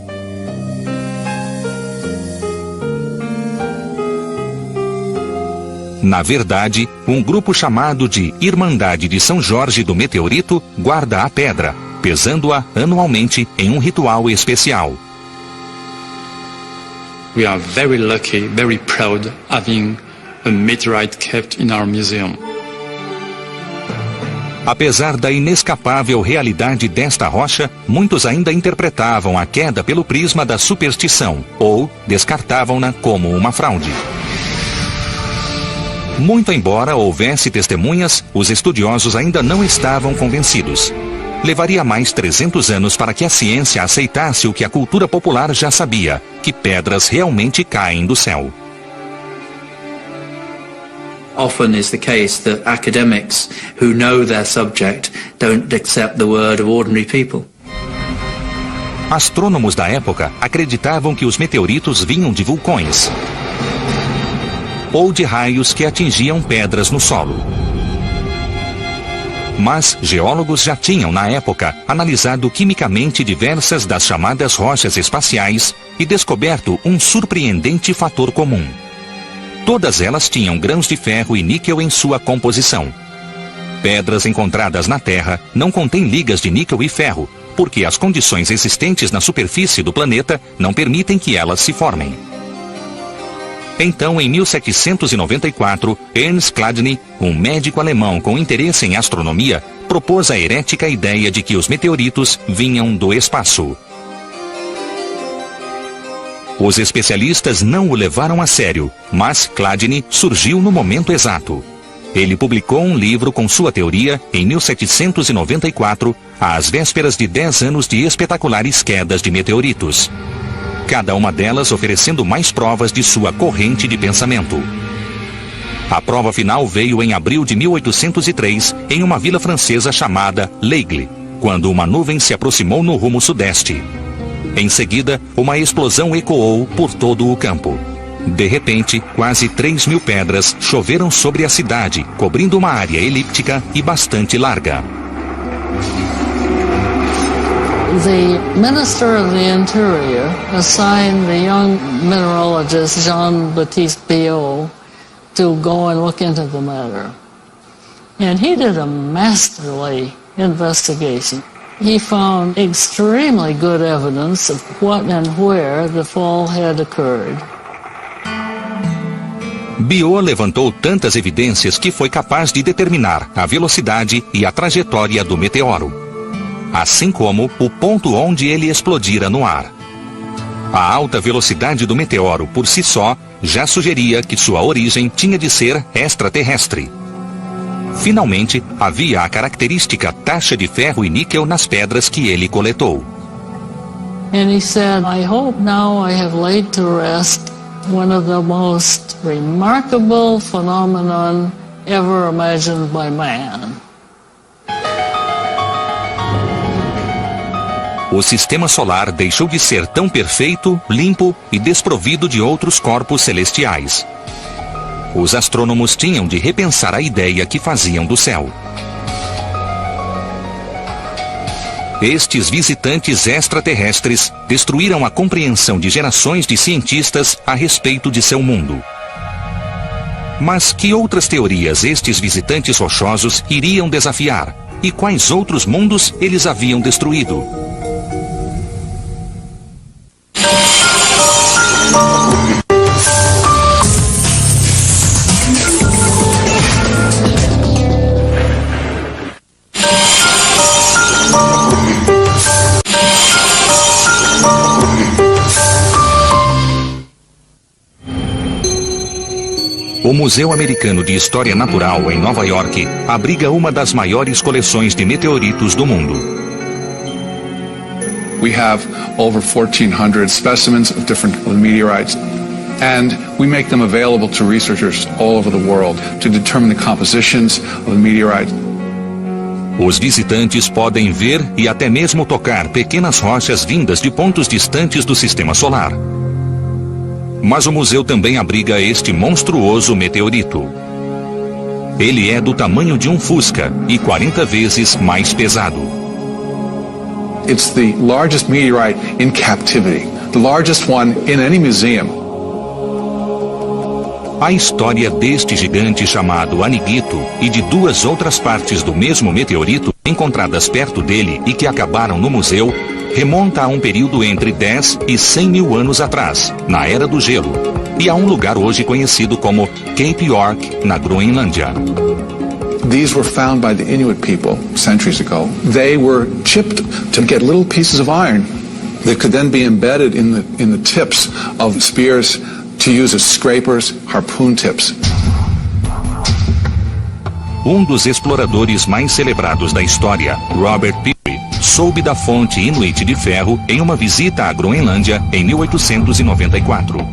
Na verdade, um grupo chamado de Irmandade de São Jorge do Meteorito guarda a pedra, pesando-a anualmente em um ritual especial. We are very lucky, very proud having a meteorite kept in our museum. Apesar da inescapável realidade desta rocha, muitos ainda interpretavam a queda pelo prisma da superstição ou descartavam-na como uma fraude. Muito embora houvesse testemunhas, os estudiosos ainda não estavam convencidos. Levaria mais 300 anos para que a ciência aceitasse o que a cultura popular já sabia, que pedras realmente caem do céu. Often is the case that academics who know their subject don't accept the word of ordinary people. Astrônomos da época acreditavam que os meteoritos vinham de vulcões ou de raios que atingiam pedras no solo. Mas geólogos já tinham, na época, analisado quimicamente diversas das chamadas rochas espaciais e descoberto um surpreendente fator comum. Todas elas tinham grãos de ferro e níquel em sua composição. Pedras encontradas na Terra não contêm ligas de níquel e ferro, porque as condições existentes na superfície do planeta não permitem que elas se formem. Então, em 1794, Ernst Chladni, um médico alemão com interesse em astronomia, propôs a herética ideia de que os meteoritos vinham do espaço. Os especialistas não o levaram a sério, mas Chladni surgiu no momento exato. Ele publicou um livro com sua teoria em 1794, às vésperas de 10 anos de espetaculares quedas de meteoritos. Cada uma delas oferecendo mais provas de sua corrente de pensamento. A prova final veio em abril de 1803, em uma vila francesa chamada L'Aigle, quando uma nuvem se aproximou no rumo sudeste. Em seguida, uma explosão ecoou por todo o campo. De repente, quase 3.000 pedras choveram sobre a cidade, cobrindo uma área elíptica e bastante larga. The Minister of the Interior assigned the young mineralogist Jean-Baptiste Biot to go and look into the matter. And he did a masterly investigation. He found extremely good evidence of what and where the fall had occurred. Biot levantou tantas evidências que foi capaz de determinar a velocidade e a trajetória do meteoro, assim como o ponto onde ele explodira no ar. A alta velocidade do meteoro por si só já sugeria que sua origem tinha de ser extraterrestre. Finalmente, havia a característica taxa de ferro e níquel nas pedras que ele coletou. And he said, I hope now I have laid to rest one of the most remarkable phenomenon ever imagined by man. O sistema solar deixou de ser tão perfeito, limpo e desprovido de outros corpos celestiais. Os astrônomos tinham de repensar a ideia que faziam do céu. Estes visitantes extraterrestres destruíram a compreensão de gerações de cientistas a respeito de seu mundo. Mas que outras teorias estes visitantes rochosos iriam desafiar? E quais outros mundos eles haviam destruído? O Museu Americano de História Natural, em Nova York, abriga uma das maiores coleções de meteoritos do mundo. We have over 1,400 specimens of different meteorites, and we make them available to researchers all over the world to determine the compositions of the meteorites. Os visitantes podem ver e até mesmo tocar pequenas rochas vindas de pontos distantes do sistema solar. Mas o museu também abriga este monstruoso meteorito. Ele é do tamanho de um Fusca e 40 vezes mais pesado. It's the largest meteorite in captivity, the largest one in any museum. A história deste gigante chamado Aniguito e de duas outras partes do mesmo meteorito encontradas perto dele e que acabaram no museu remonta a um período entre 10 e 100 mil anos atrás, na Era do Gelo, e a um lugar hoje conhecido como Cape York, na Groenlândia. These were found by the Inuit people centuries ago. They were chipped to get little pieces of iron that could then be embedded in the tips of spears to use as scrapers, harpoon tips. Um dos exploradores mais celebrados da história, Robert Peary, soube da fonte Inuit de ferro em uma visita à Groenlândia em 1894.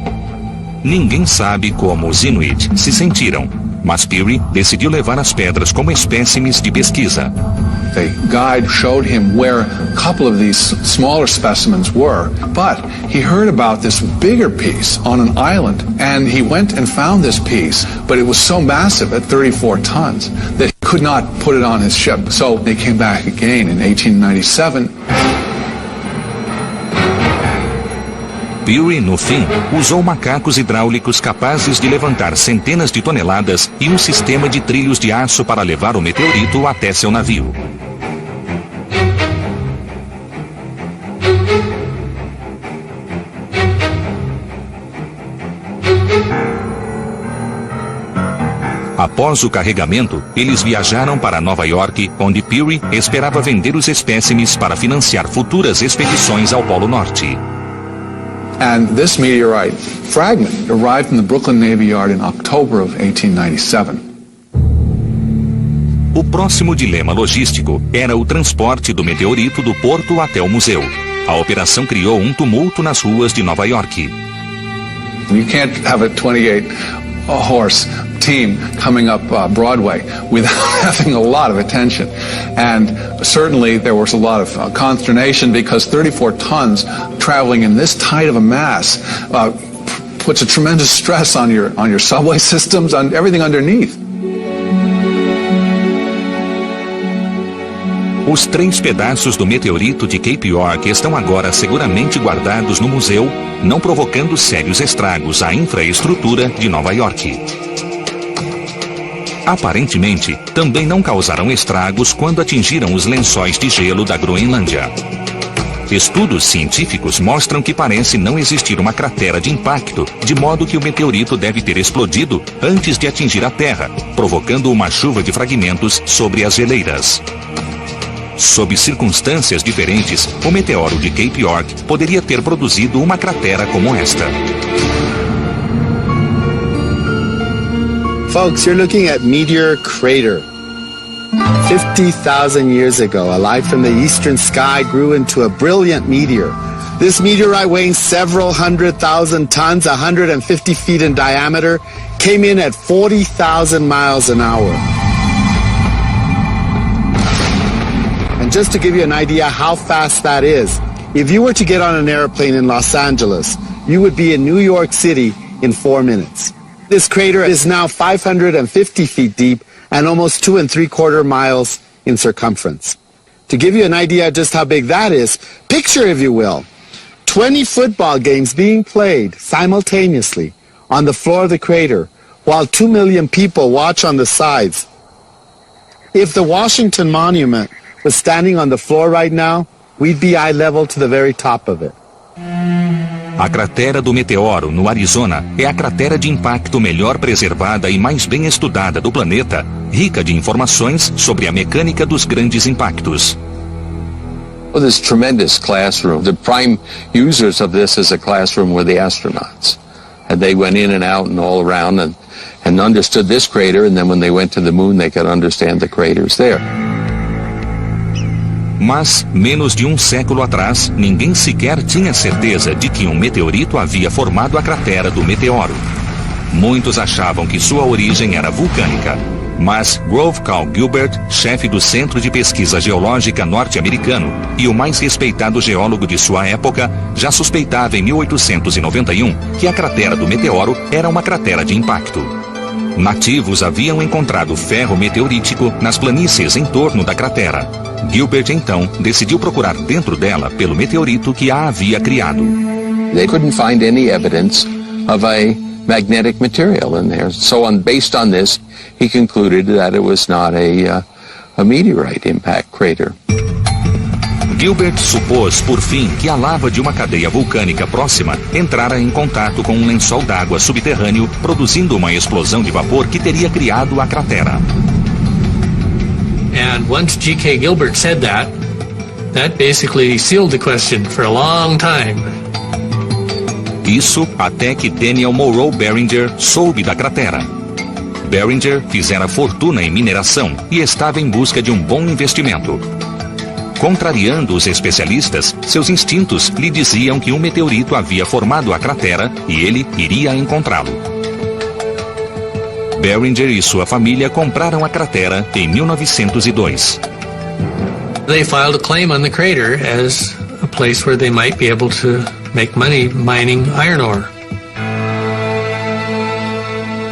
Ninguém sabe como os Inuit se sentiram, mas Peary decidiu levar as pedras como espécimes de pesquisa. The guide showed him where a couple of these smaller specimens were, but he heard about this bigger piece on an island, and he went and found this piece, but it was so massive at 34 tons that he could not put it on his ship. So they came back again in 1897. Peary, no fim, usou macacos hidráulicos capazes de levantar centenas de toneladas e um sistema de trilhos de aço para levar o meteorito até seu navio. Após o carregamento, eles viajaram para Nova York, onde Peary esperava vender os espécimes para financiar futuras expedições ao Polo Norte. And this meteorite fragment arrived in the Brooklyn Navy Yard in October of 1897. O próximo dilema logístico era o transporte do meteorito do porto até o museu. A operação criou um tumulto nas ruas de Nova York. You can't have a 28-horse team coming up Broadway without having a lot of attention. And certainly there was a lot of consternation because 34 tons traveling in this tight of a mass puts a tremendous stress on your subway systems, on everything underneath. Os 3 pedaços do meteorito de Cape York estão agora seguramente guardados no museu, não provocando sérios estragos à infraestrutura de Nova York. Aparentemente, também não causaram estragos quando atingiram os lençóis de gelo da Groenlândia. Estudos científicos mostram que parece não existir uma cratera de impacto, de modo que o meteorito deve ter explodido antes de atingir a Terra, provocando uma chuva de fragmentos sobre as geleiras. Sob circunstâncias diferentes, o meteoro de Cape York poderia ter produzido uma cratera como esta. Folks, you're looking at Meteor Crater. 50,000 years ago, a light from the eastern sky grew into a brilliant meteor. This meteorite, weighing several 100,000 tons, 150 feet in diameter, came in at 40,000 miles an hour. And just to give you an idea how fast that is, if you were to get on an airplane in Los Angeles, you would be in New York City in 4 minutes. This crater is now 550 feet deep and almost 2 3/4 miles in circumference. To give you an idea just how big that is, picture, if you will, 20 football games being played simultaneously on the floor of the crater while 2 million people watch on the sides. If the Washington Monument was standing on the floor right now, we'd be eye level to the very top of it. A cratera do meteoro, no Arizona, é a cratera de impacto melhor preservada e mais bem estudada do planeta, rica de informações sobre a mecânica dos grandes impactos. Well, this tremendous classroom. The prime users of this as a classroom were the astronauts. And they went in and out and all around and understood this crater, and then when they went to the moon they could understand the craters there. Mas, menos de um século atrás, ninguém sequer tinha certeza de que um meteorito havia formado a cratera do meteoro. Muitos achavam que sua origem era vulcânica. Mas Grove Cal Gilbert, chefe do Centro de Pesquisa Geológica norte-americano e o mais respeitado geólogo de sua época, já suspeitava em 1891 que a cratera do meteoro era uma cratera de impacto. Nativos haviam encontrado ferro meteorítico nas planícies em torno da cratera. Gilbert então decidiu procurar dentro dela pelo meteorito que a havia criado. They couldn't find any evidence of a magnetic material in there. So based on this, he concluded that it was not a meteorite impact crater. Gilbert supôs, por fim, que a lava de uma cadeia vulcânica próxima entrara em contato com um lençol d'água subterrâneo, produzindo uma explosão de vapor que teria criado a cratera. And once G.K. Gilbert said that basically sealed the question for a long time. Isso até que Daniel Monroe Barringer soube da cratera. Barringer fizera fortuna em mineração e estava em busca de um bom investimento. Contrariando os especialistas, seus instintos lhe diziam que um meteorito havia formado a cratera e ele iria encontrá-lo. Barringer e sua família compraram a cratera em 1902. They filed a claim on the crater as a place where they might be able to make money mining iron ore.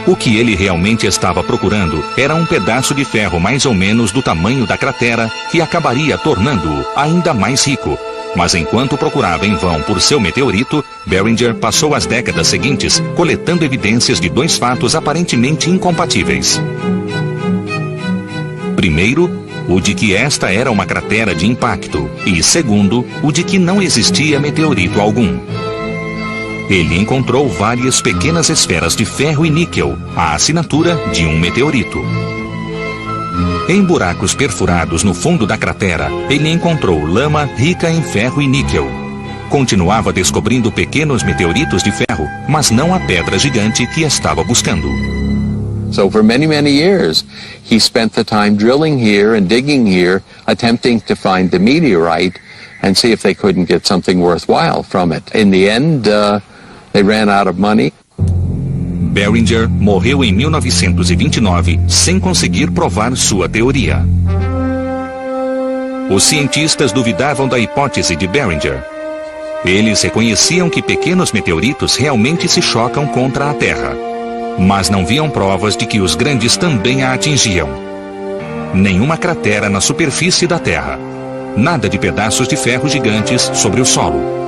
O que ele realmente estava procurando era um pedaço de ferro mais ou menos do tamanho da cratera que acabaria tornando-o ainda mais rico. Mas enquanto procurava em vão por seu meteorito, Barringer passou as décadas seguintes coletando evidências de dois fatos aparentemente incompatíveis. Primeiro, o de que esta era uma cratera de impacto, e segundo, o de que não existia meteorito algum. Ele encontrou várias pequenas esferas de ferro e níquel, a assinatura de um meteorito. Em buracos perfurados no fundo da cratera, ele encontrou lama rica em ferro e níquel. Continuava descobrindo pequenos meteoritos de ferro, mas não a pedra gigante que estava buscando. So for many, many years, he spent the time drilling here and digging here, attempting to find the meteorite and see if they couldn't get something worthwhile from it. In the end, they ran out of money. Barringer morreu em 1929 sem conseguir provar sua teoria. Os cientistas duvidavam da hipótese de Barringer. Eles reconheciam que pequenos meteoritos realmente se chocam contra a Terra, mas não viam provas de que os grandes também a atingiam. Nenhuma cratera na superfície da Terra. Nada de pedaços de ferro gigantes sobre o solo.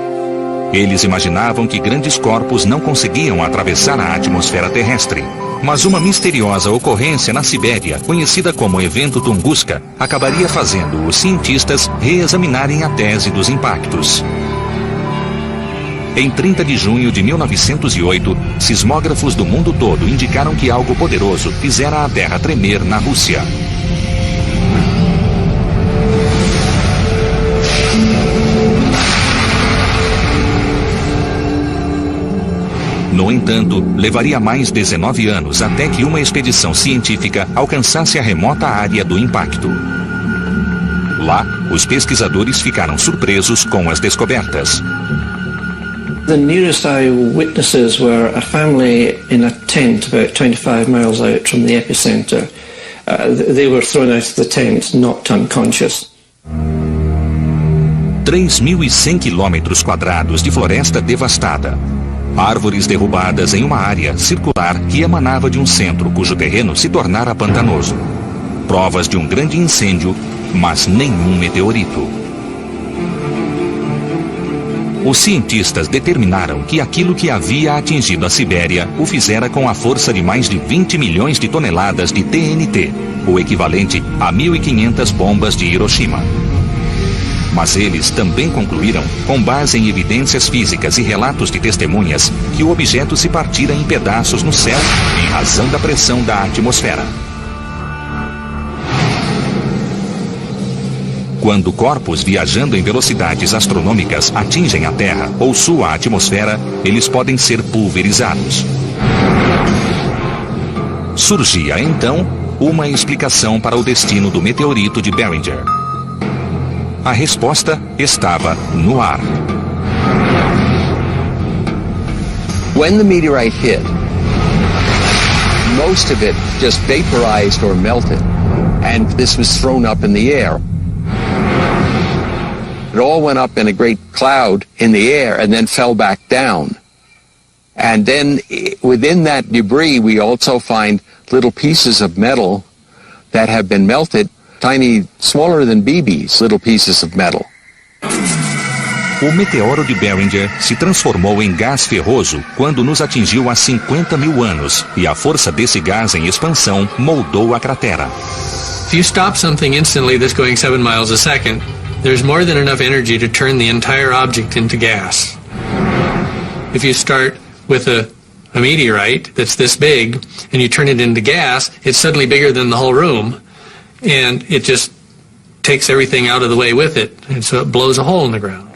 Eles imaginavam que grandes corpos não conseguiam atravessar a atmosfera terrestre. Mas uma misteriosa ocorrência na Sibéria, conhecida como Evento Tunguska, acabaria fazendo os cientistas reexaminarem a tese dos impactos. Em 30 de junho de 1908, sismógrafos do mundo todo indicaram que algo poderoso fizera a Terra tremer na Rússia. No entanto, levaria mais 19 anos até que uma expedição científica alcançasse a remota área do impacto. Lá, os pesquisadores ficaram surpresos com as descobertas. The nearest eyewitnesses were a family in a tent about 25 miles out from the epicenter. They were thrown out of the tent, knocked unconscious. 3.100 quilômetros quadrados de floresta devastada. Árvores derrubadas em uma área circular que emanava de um centro cujo terreno se tornara pantanoso. Provas de um grande incêndio, mas nenhum meteorito. Os cientistas determinaram que aquilo que havia atingido a Sibéria o fizera com a força de mais de 20 milhões de toneladas de TNT, o equivalente a 1.500 bombas de Hiroshima. Mas eles também concluíram, com base em evidências físicas e relatos de testemunhas, que o objeto se partira em pedaços no céu em razão da pressão da atmosfera. Quando corpos viajando em velocidades astronômicas atingem a Terra ou sua atmosfera, eles podem ser pulverizados. Surgia, então, uma explicação para o destino do meteorito de Barringer. A resposta estava no ar. When the meteorite hit, most of it just vaporized or melted, and this was thrown up in the air. It all went up in a great cloud in the air and then fell back down. And then within that debris, we also find little pieces of metal that have been melted, tiny, smaller than BBs, little pieces of metal. O meteoro de Barringer se transformou em gás ferroso quando nos atingiu há 50 mil anos, e a força desse gás em expansão moldou a cratera. If you stop something instantly that's going 7 miles a second, there's more than enough energy to turn the entire object into gas. If you start with a meteorite that's this big and you turn it into gas, it's suddenly bigger than the whole room, and it just takes everything out of the way with it, and so it blows a hole in the ground.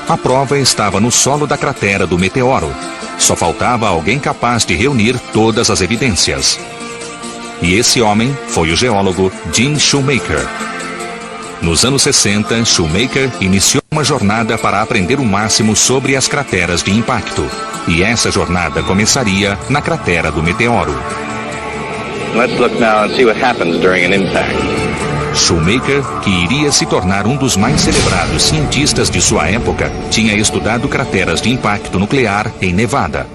A prova estava no solo da cratera do meteoro. Só faltava alguém capaz de reunir todas as evidências. E esse homem foi o geólogo Gene Shoemaker. Nos anos 60, Shoemaker iniciou uma jornada para aprender o máximo sobre as crateras de impacto. E essa jornada começaria na cratera do meteoro. Let's look now and see what happens during an impact. Shoemaker, que iria se tornar um dos mais celebrados cientistas de sua época, tinha estudado crateras de impacto nuclear em Nevada.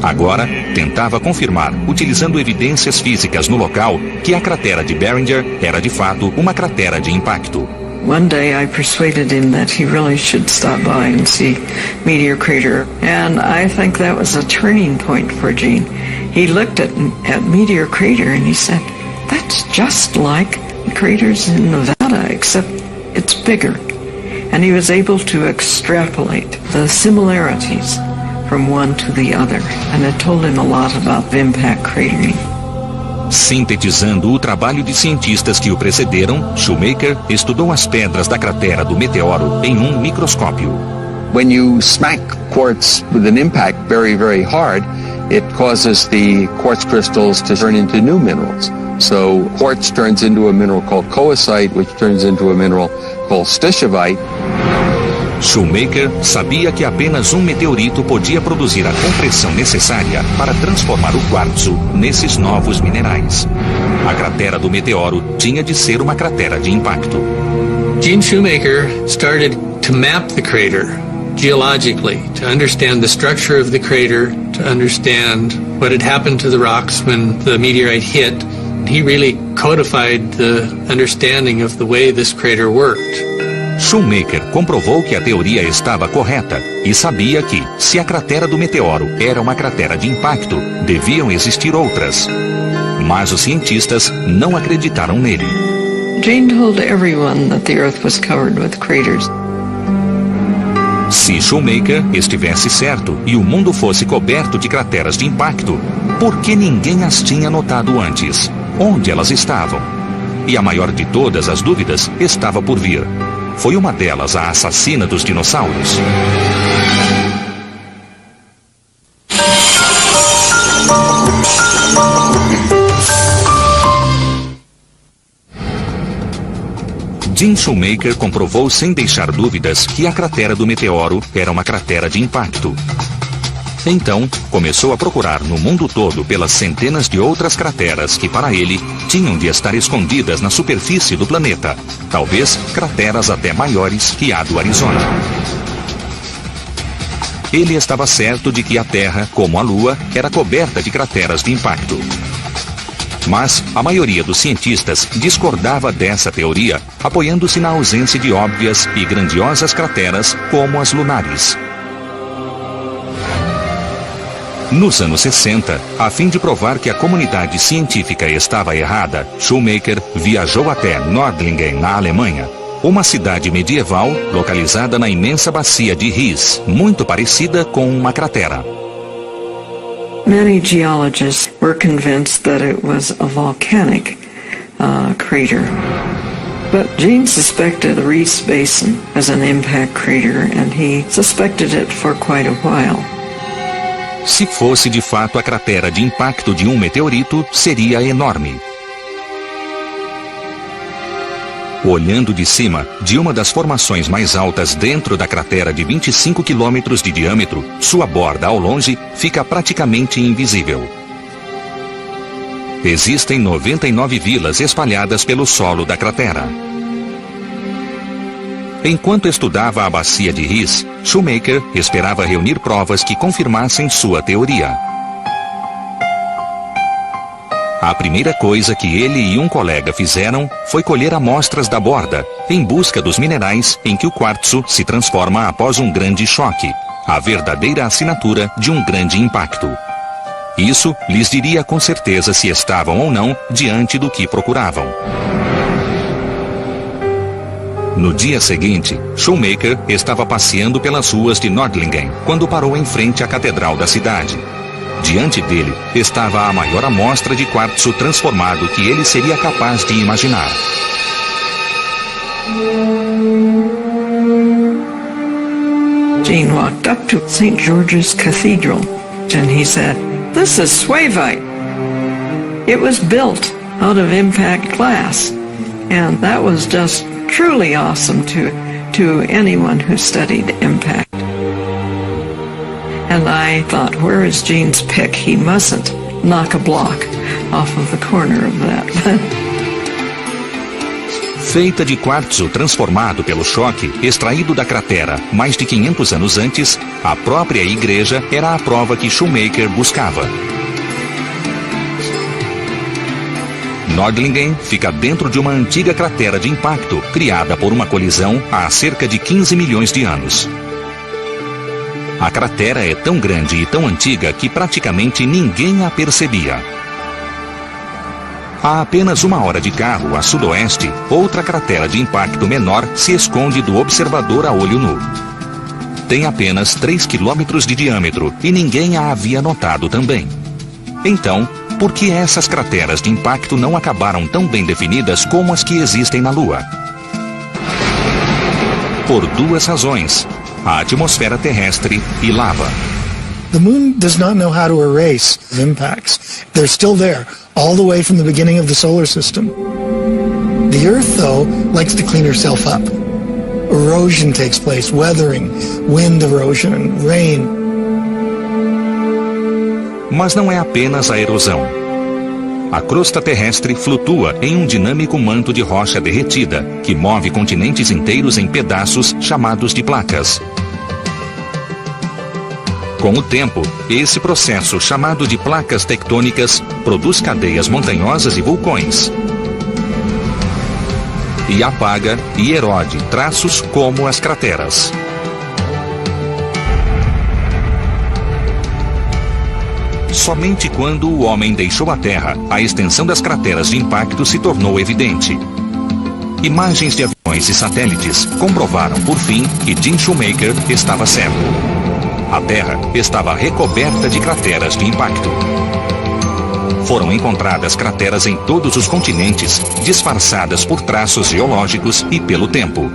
Agora, tentava confirmar, utilizando evidências físicas no local, que a cratera de Barringer era de fato uma cratera de impacto. One day I persuaded him that he really should stop by and see Meteor Crater, and I think that was a turning point for Gene. He looked at Meteor Crater and he said, "That's just like the craters in Nevada, except it's bigger." And he was able to extrapolate the similarities from one to the other, and it told him a lot about impact cratering. Sintetizando o trabalho de cientistas que o precederam, Shoemaker estudou as pedras da cratera do meteoro em um microscópio. When you smack quartz with an impact very, very hard, it causes the quartz crystals to turn into new minerals. So quartz turns into a mineral called coesite, which turns into a mineral called stishovite. Shoemaker sabia que apenas um meteorito podia produzir a compressão necessária para transformar o quartzo nesses novos minerais. A cratera do meteoro tinha de ser uma cratera de impacto. Gene Shoemaker started to map the crater geologically, to understand the structure of the crater, to understand what had happened to the rocks when the meteorite hit. He really codified the understanding of the way this crater worked. Shoemaker comprovou que a teoria estava correta e sabia que, se a cratera do meteoro era uma cratera de impacto, deviam existir outras. Mas os cientistas não acreditaram nele. Gene told everyone that the Earth was covered with craters. Se Shoemaker estivesse certo e o mundo fosse coberto de crateras de impacto, por que ninguém as tinha notado antes? Onde elas estavam? E a maior de todas as dúvidas estava por vir. Foi uma delas a assassina dos dinossauros? Jim Shoemaker comprovou sem deixar dúvidas que a cratera do meteoro era uma cratera de impacto. Então, começou a procurar no mundo todo pelas centenas de outras crateras que, para ele, tinham de estar escondidas na superfície do planeta. Talvez crateras até maiores que a do Arizona. Ele estava certo de que a Terra, como a Lua, era coberta de crateras de impacto. Mas a maioria dos cientistas discordava dessa teoria, apoiando-se na ausência de óbvias e grandiosas crateras como as lunares. Nos anos 60, a fim de provar que a comunidade científica estava errada, Shoemaker viajou até Nördlingen, na Alemanha, uma cidade medieval localizada na imensa bacia de Ries, muito parecida com uma cratera. Many geologists were convinced that it was a volcanic crater. But Gene suspected the Ries Basin as an impact crater, and he suspected it for quite a while. Se fosse de fato a cratera de impacto de um meteorito, seria enorme. Olhando de cima, de uma das formações mais altas dentro da cratera de 25 quilômetros de diâmetro, sua borda ao longe fica praticamente invisível. Existem 99 vilas espalhadas pelo solo da cratera. Enquanto estudava a bacia de Ries, Shoemaker esperava reunir provas que confirmassem sua teoria. A primeira coisa que ele e um colega fizeram foi colher amostras da borda, em busca dos minerais em que o quartzo se transforma após um grande choque, a verdadeira assinatura de um grande impacto. Isso lhes diria com certeza se estavam ou não diante do que procuravam. No dia seguinte, Shoemaker estava passeando pelas ruas de Nördlingen quando parou em frente à catedral da cidade. Diante dele estava a maior amostra de quartzo transformado que ele seria capaz de imaginar. Gene walked up to St. George's Cathedral and he said, "This is Suevite. It was built out of impact glass." And that was just truly awesome to anyone who studied impact. And I thought, where is Gene's pick? He mustn't knock a block off of the corner of that. Feita de quartzo transformado pelo choque, extraído da cratera mais de 500 anos antes, a própria igreja era a prova que Shoemaker buscava. Nördlingen fica dentro de uma antiga cratera de impacto, criada por uma colisão há cerca de 15 milhões de anos. A cratera é tão grande e tão antiga que praticamente ninguém a percebia. A apenas 1 hora de carro a sudoeste, outra cratera de impacto menor se esconde do observador a olho nu. Tem apenas 3 quilômetros de diâmetro e ninguém a havia notado também. Então, por que essas crateras de impacto não acabaram tão bem definidas como as que existem na Lua? Por 2 razões: a atmosfera terrestre e lava. The moon does not know how to erase impacts. They're still there, all the way from the beginning of the solar system. The Earth, though, likes to clean herself up. Erosion takes place, weathering, wind erosion, and rain. Mas não é apenas a erosão. A crosta terrestre flutua em um dinâmico manto de rocha derretida, que move continentes inteiros em pedaços chamados de placas. Com o tempo, esse processo, chamado de placas tectônicas, produz cadeias montanhosas e vulcões. E apaga e erode traços como as crateras. Somente quando o homem deixou a Terra, a extensão das crateras de impacto se tornou evidente. Imagens de aviões e satélites comprovaram, por fim, que Jim Shoemaker estava certo. A Terra estava recoberta de crateras de impacto. Foram encontradas crateras em todos os continentes, disfarçadas por traços geológicos e pelo tempo.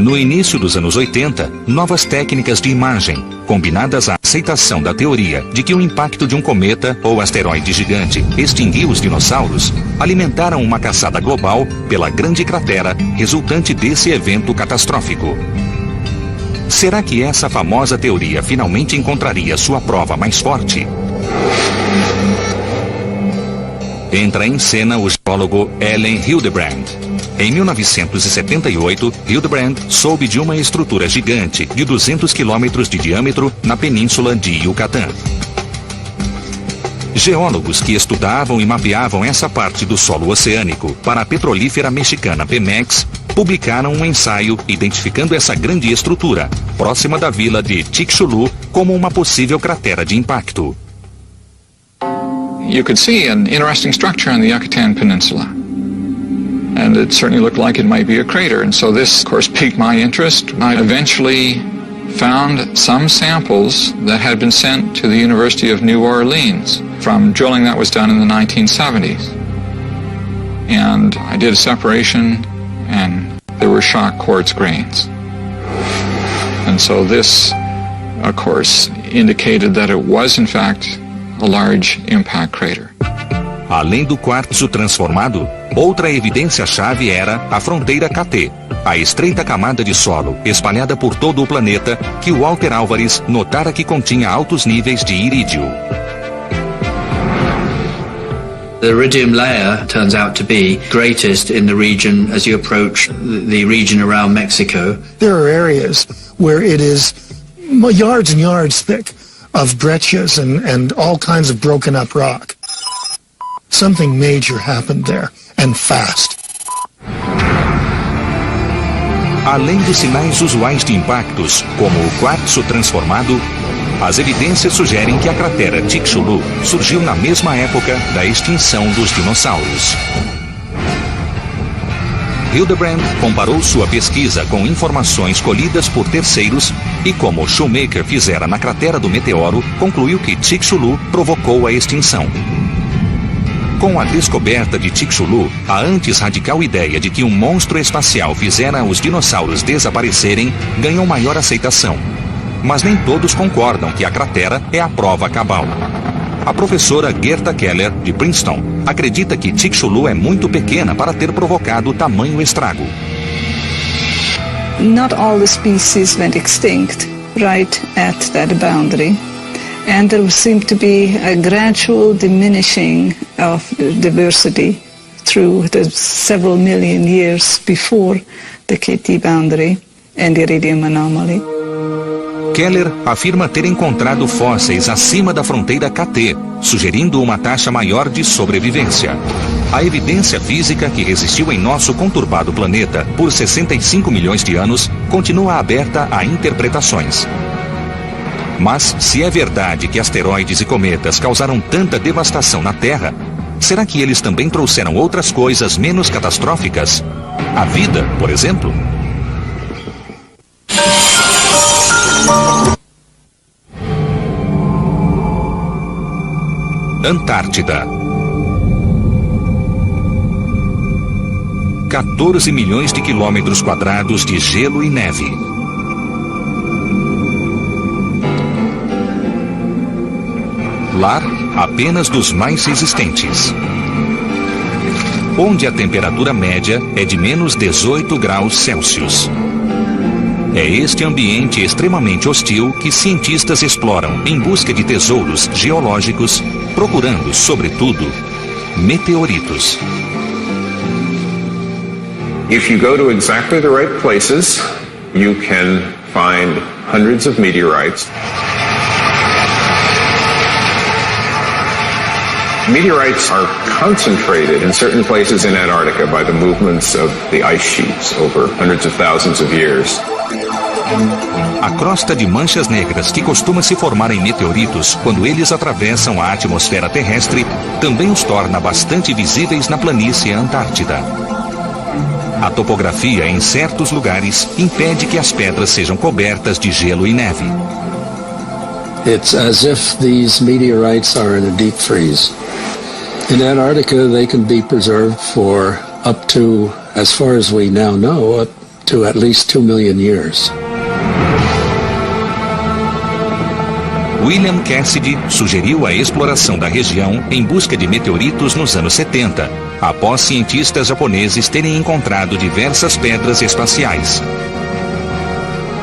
No início dos anos 80, novas técnicas de imagem, combinadas à aceitação da teoria de que o impacto de um cometa ou asteroide gigante extinguiu os dinossauros, alimentaram uma caçada global pela grande cratera resultante desse evento catastrófico. Será que essa famosa teoria finalmente encontraria sua prova mais forte? Entra em cena o geólogo Allen Hildebrand. Em 1978, Hildebrand soube de uma estrutura gigante de 200 quilômetros de diâmetro na península de Yucatán. Geólogos que estudavam e mapeavam essa parte do solo oceânico para a petrolífera mexicana Pemex publicaram um ensaio identificando essa grande estrutura, próxima da vila de Chicxulub, como uma possível cratera de impacto. You could see an interesting structure on the Yucatan Peninsula. And it certainly looked like it might be a crater. And so this, of course, piqued my interest. I eventually found some samples that had been sent to the University of New Orleans from drilling that was done in the 1970s. And I did a separation, and there were shock quartz grains. And so this, of course, indicated that it was, in fact, a large impact crater. Além do quartzo transformado, outra evidência-chave era a fronteira KT, a estreita camada de solo espalhada por todo o planeta que Walter Álvares notara que continha altos níveis de irídio. The iridium layer turns out to be greatest in the region as you approach the region around Mexico. There are areas where it is yards and yards thick of breccias and all kinds of broken up rock. Something major happened there, and fast. Além dos sinais usuais de impactos, como o quartzo transformado, as evidências sugerem que a cratera Chicxulub surgiu na mesma época da extinção dos dinossauros. Hildebrand comparou sua pesquisa com informações colhidas por terceiros e, como Shoemaker fizera na cratera do meteoro, concluiu que Chicxulub provocou a extinção. Com a descoberta de Chicxulub, a antes radical ideia de que um monstro espacial fizera os dinossauros desaparecerem ganhou maior aceitação. Mas nem todos concordam que a cratera é a prova cabal. A professora Gerta Keller, de Princeton, acredita que Chicxulub é muito pequena para ter provocado tamanho estrago. Not all the species went extinct right at that boundary. And there seemed to be a gradual diminishing of diversity through the several million years before the KT boundary and the iridium anomaly. Keller afirma ter encontrado fósseis acima da fronteira KT, sugerindo uma taxa maior de sobrevivência. A evidência física que resistiu em nosso conturbado planeta por 65 milhões de anos continua aberta a interpretações. Mas, se é verdade que asteroides e cometas causaram tanta devastação na Terra, será que eles também trouxeram outras coisas menos catastróficas? A vida, por exemplo? Antártida. 14 milhões de quilômetros quadrados de gelo e neve. Lar apenas dos mais resistentes. Onde a temperatura média é de menos 18 graus Celsius. É este ambiente extremamente hostil que cientistas exploram em busca de tesouros geológicos, procurando, sobretudo, meteoritos. If you go to exactly the right places, you can find hundreds of meteorites. Meteorites are concentrated in certain places in Antarctica by the movements of the ice sheets over hundreds of thousands of years. A crosta de manchas negras que costuma se formar em meteoritos quando eles atravessam a atmosfera terrestre também os torna bastante visíveis na planície Antártida. A topografia em certos lugares impede que as pedras sejam cobertas de gelo e neve. It's as if these meteorites are in a deep freeze. In Antarctica, they can be preserved for up to, as far as we now know, to at least 2 million years. William Cassidy sugeriu a exploração da região em busca de meteoritos nos anos 70, após cientistas japoneses terem encontrado diversas pedras espaciais.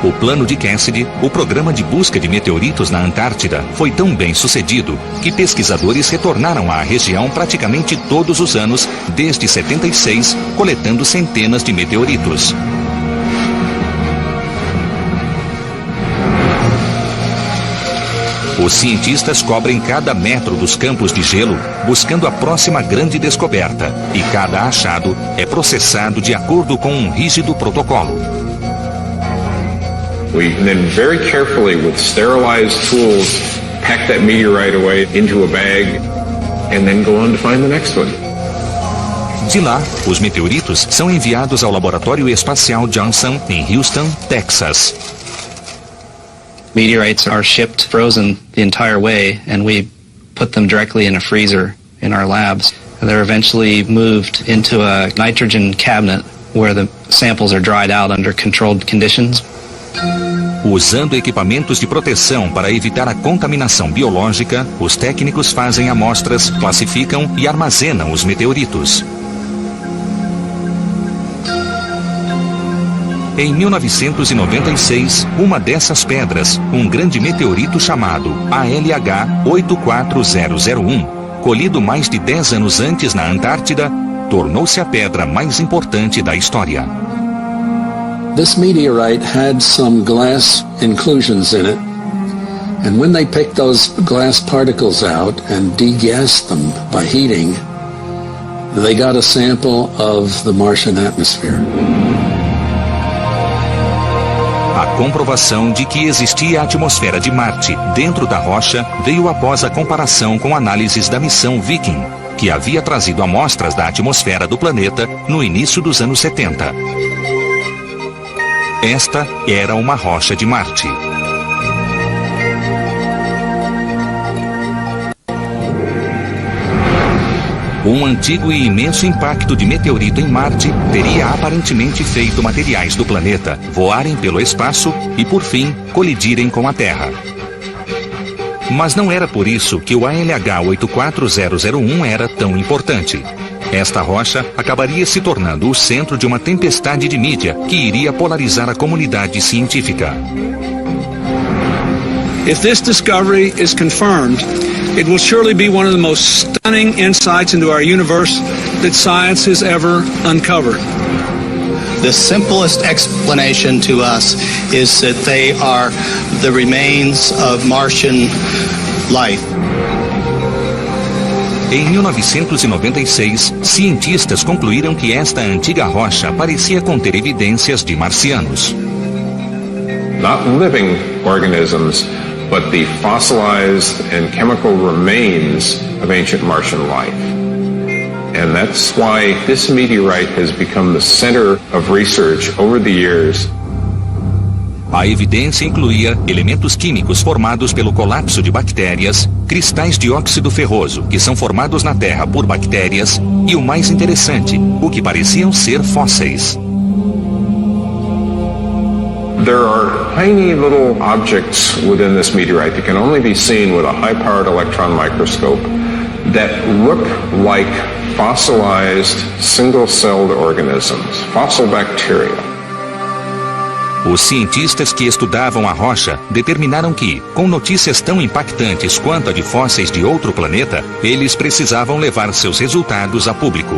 O plano de Cassidy, o programa de busca de meteoritos na Antártida, foi tão bem sucedido que pesquisadores retornaram à região praticamente todos os anos desde 76, coletando centenas de meteoritos. Os cientistas cobrem cada metro dos campos de gelo buscando a próxima grande descoberta, e cada achado é processado de acordo com um rígido protocolo. We then very carefully, with sterilized tools, pack that meteorite away into a bag and then go on to find the next one. De lá, os meteoritos são enviados ao Laboratório Espacial Johnson em Houston, Texas. Meteorites are shipped frozen the entire way, and we put them directly in a freezer in our labs. They're eventually moved into a nitrogen cabinet where the samples are dried out under controlled conditions. Usando equipamentos de proteção para evitar a contaminação biológica, os técnicos fazem amostras, classificam e armazenam os meteoritos. Em 1996, uma dessas pedras, um grande meteorito chamado ALH 84001, colhido mais de 10 anos antes na Antártida, tornou-se a pedra mais importante da história. This meteorite had some glass inclusions in it, and when they picked those glass particles out and degassed them by heating, they got a sample of the Martian atmosphere. A comprovação de que existia a atmosfera de Marte dentro da rocha veio após a comparação com análises da missão Viking, que havia trazido amostras da atmosfera do planeta no início dos anos 70. Esta era uma rocha de Marte. Um antigo e imenso impacto de meteorito em Marte teria aparentemente feito materiais do planeta voarem pelo espaço e, por fim, colidirem com a Terra. Mas não era por isso que o ALH 84001 era tão importante. Esta rocha acabaria se tornando o centro de uma tempestade de mídia que iria polarizar a comunidade científica. If this discovery is confirmed, it will surely be one of the most stunning insights into our universe that science has ever uncovered. The simplest explanation to us is that they are the remains of Martian life. Em 1996, cientistas concluíram que esta antiga rocha parecia conter evidências de marcianos. Not living organisms, but the fossilized and chemical remains of ancient Martian life. And that's why this meteorite has become the center of research over the years. A evidência incluía elementos químicos formados pelo colapso de bactérias, cristais de óxido ferroso que são formados na Terra por bactérias e, o mais interessante, o que pareciam ser fósseis. There are tiny little objects within this meteorite that can only be seen with a high-powered electron microscope that look like fossilized single-celled organisms, fossil bacteria. Os cientistas que estudavam a rocha determinaram que, com notícias tão impactantes quanto a de fósseis de outro planeta, eles precisavam levar seus resultados a público.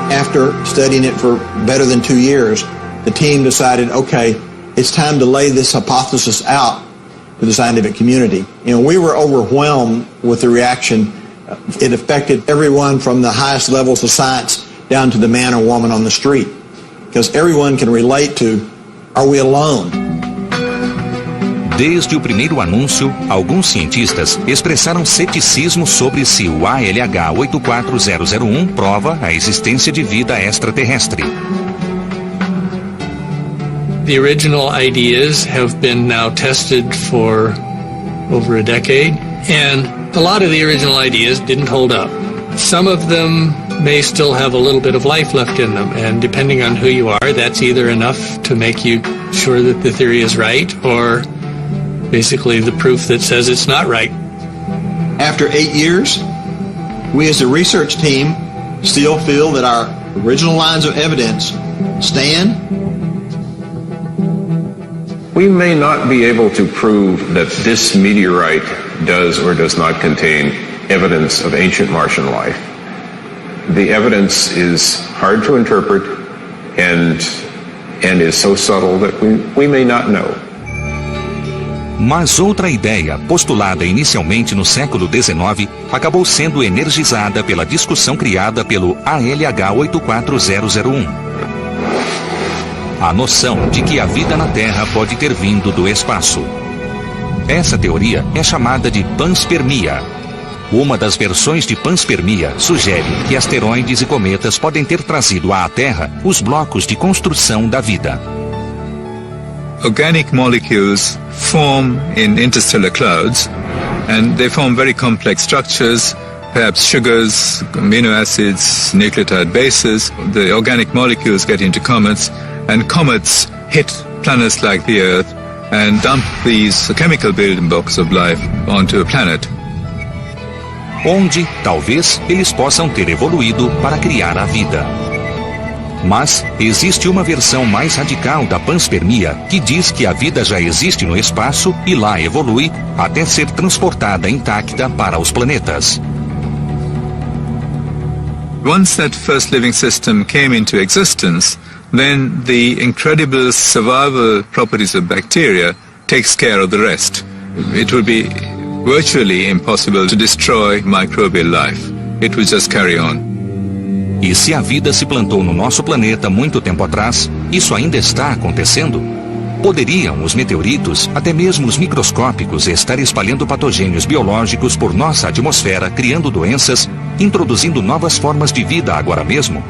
After studying it for better than 2 years, the team decided, okay, it's time to lay this hypothesis out to the scientific community. You know, we were overwhelmed with the reaction. It affected everyone from the highest levels of science down to the man or woman on the street. Because everyone can relate to, are we alone? Desde o primeiro anúncio, alguns cientistas expressaram ceticismo sobre se o ALH 84001 prova a existência de vida extraterrestre. The original ideas have been now tested for over a decade, and a lot of the original ideas didn't hold up. Some of them may still have a little bit of life left in them, and depending on who you are, that's either enough to make you sure that the theory is right, or basically the proof that says it's not right. After 8 years, we as a research team still feel that our original lines of evidence stand. We may not be able to prove that this meteorite does or does not contain evidence of ancient Martian life. The evidence is hard to interpret and is so subtle that we may not know. Mas outra ideia, postulada inicialmente no século XIX, acabou sendo energizada pela discussão criada pelo ALH 84001. A noção de que a vida na Terra pode ter vindo do espaço. Essa teoria é chamada de panspermia. Uma das versões de panspermia sugere que asteroides e cometas podem ter trazido à Terra os blocos de construção da vida. Organic molecules form in interstellar clouds, and they form very complex structures, perhaps sugars, amino acids, nucleotide bases. The organic molecules get into comets, and comets hit planets like the Earth and dump these chemical building blocks of life onto a planet. Onde, talvez, eles possam ter evoluído para criar a vida. Mas existe uma versão mais radical da panspermia que diz que a vida já existe no espaço e lá evolui até ser transportada intacta para os planetas. Once that first living system came into existence, then the incredible survival properties of bacteria takes care of the rest. It would be virtually impossible to destroy microbial life. It would just carry on. E se a vida se plantou no nosso planeta muito tempo atrás, isso ainda está acontecendo? Poderiam os meteoritos, até mesmo os microscópicos, estar espalhando patogênios biológicos por nossa atmosfera, criando doenças, introduzindo novas formas de vida agora mesmo?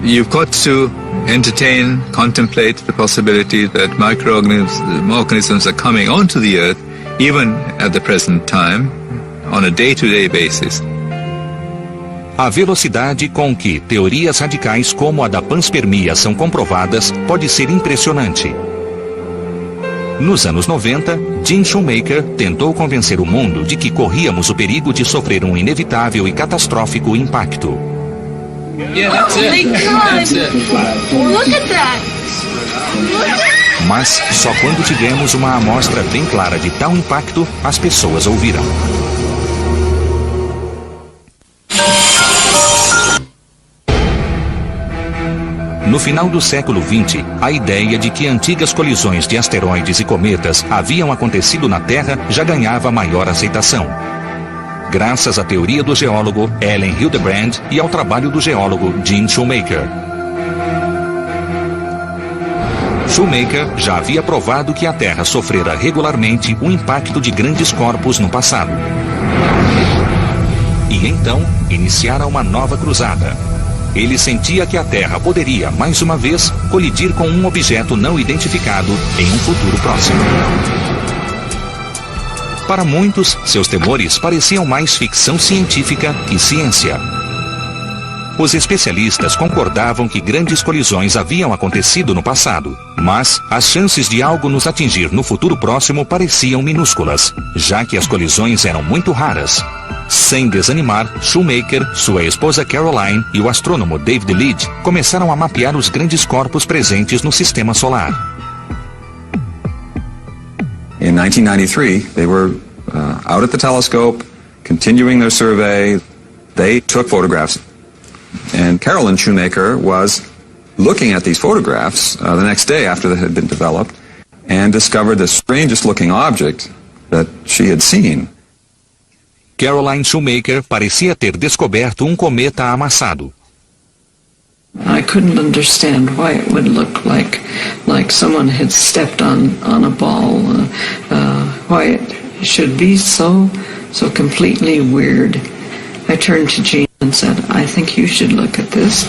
You've got to entertain, contemplate the possibility that microorganisms are coming onto the Earth, even at the present time, on a day-to-day basis. A velocidade com que teorias radicais como a da panspermia são comprovadas pode ser impressionante. Nos anos 90, Jim Shoemaker tentou convencer o mundo de que corríamos o perigo de sofrer um inevitável e catastrófico impacto. Mas só quando tivemos uma amostra bem clara de tal impacto, as pessoas ouviram. No final do século XX, a ideia de que antigas colisões de asteroides e cometas haviam acontecido na Terra já ganhava maior aceitação. Graças à teoria do geólogo Ellen Hildebrand e ao trabalho do geólogo Jim Shoemaker. Shoemaker já havia provado que a Terra sofrera regularmente o impacto de grandes corpos no passado. E então, iniciara uma nova cruzada. Ele sentia que a Terra poderia, mais uma vez, colidir com um objeto não identificado em um futuro próximo. Para muitos, seus temores pareciam mais ficção científica que ciência. Os especialistas concordavam que grandes colisões haviam acontecido no passado, mas as chances de algo nos atingir no futuro próximo pareciam minúsculas, já que as colisões eram muito raras. Sem desanimar, Shoemaker, sua esposa Caroline e o astrônomo David Lead começaram a mapear os grandes corpos presentes no sistema solar. In 1993, they were out at the telescope, continuing their survey. They took photographs. And Carolyn Shoemaker was looking at these photographs the next day after they had been developed and discovered the strangest looking object that she had seen. Caroline Shoemaker parecia ter descoberto um cometa amassado. I couldn't understand why it would look like someone had stepped on a ball. Why it should be so completely weird. I turned to Jean and said, I think you should look at this.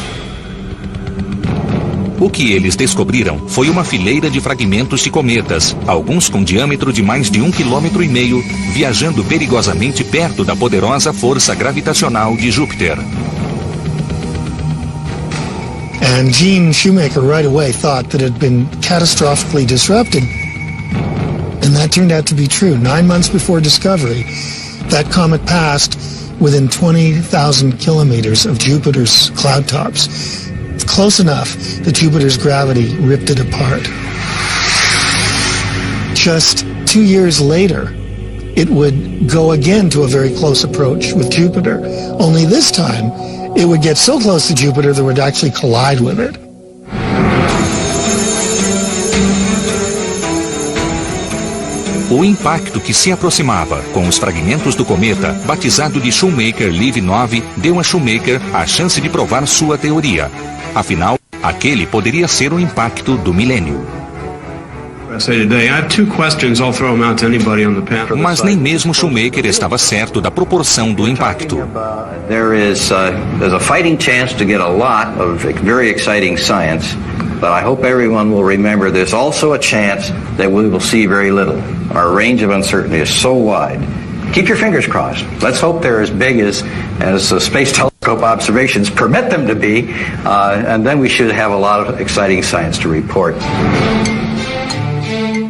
O que eles descobriram foi uma fileira de fragmentos de cometas, alguns com diâmetro de mais de 1,5 km, viajando perigosamente perto da poderosa força gravitacional de Júpiter. And Gene Shoemaker right away thought that it had been catastrophically disrupted. And that turned out to be true. 9 months before discovery, that comet passed within 20,000 kilometers of Jupiter's cloud tops. Close enough that Jupiter's gravity ripped it apart. Just 2 years later, it would go again to a very close approach with Jupiter. Only this time, it would get so close to Jupiter that it would actually collide with it. O impacto que se aproximava com os fragmentos do cometa, batizado de Shoemaker-Levy 9, deu a Shoemaker a chance de provar sua teoria. Afinal, aquele poderia ser o impacto do milênio. Mas nem mesmo Shoemaker estava certo da proporção do impacto. There's a fighting chance to get a lot of very exciting science, but I hope everyone will remember there's also a chance that we will see very little. Our range of uncertainty is so wide. Keep your fingers crossed. Let's hope they're as big as the Space Telescope observations permit them to be, and then we should have a lot of exciting science to report.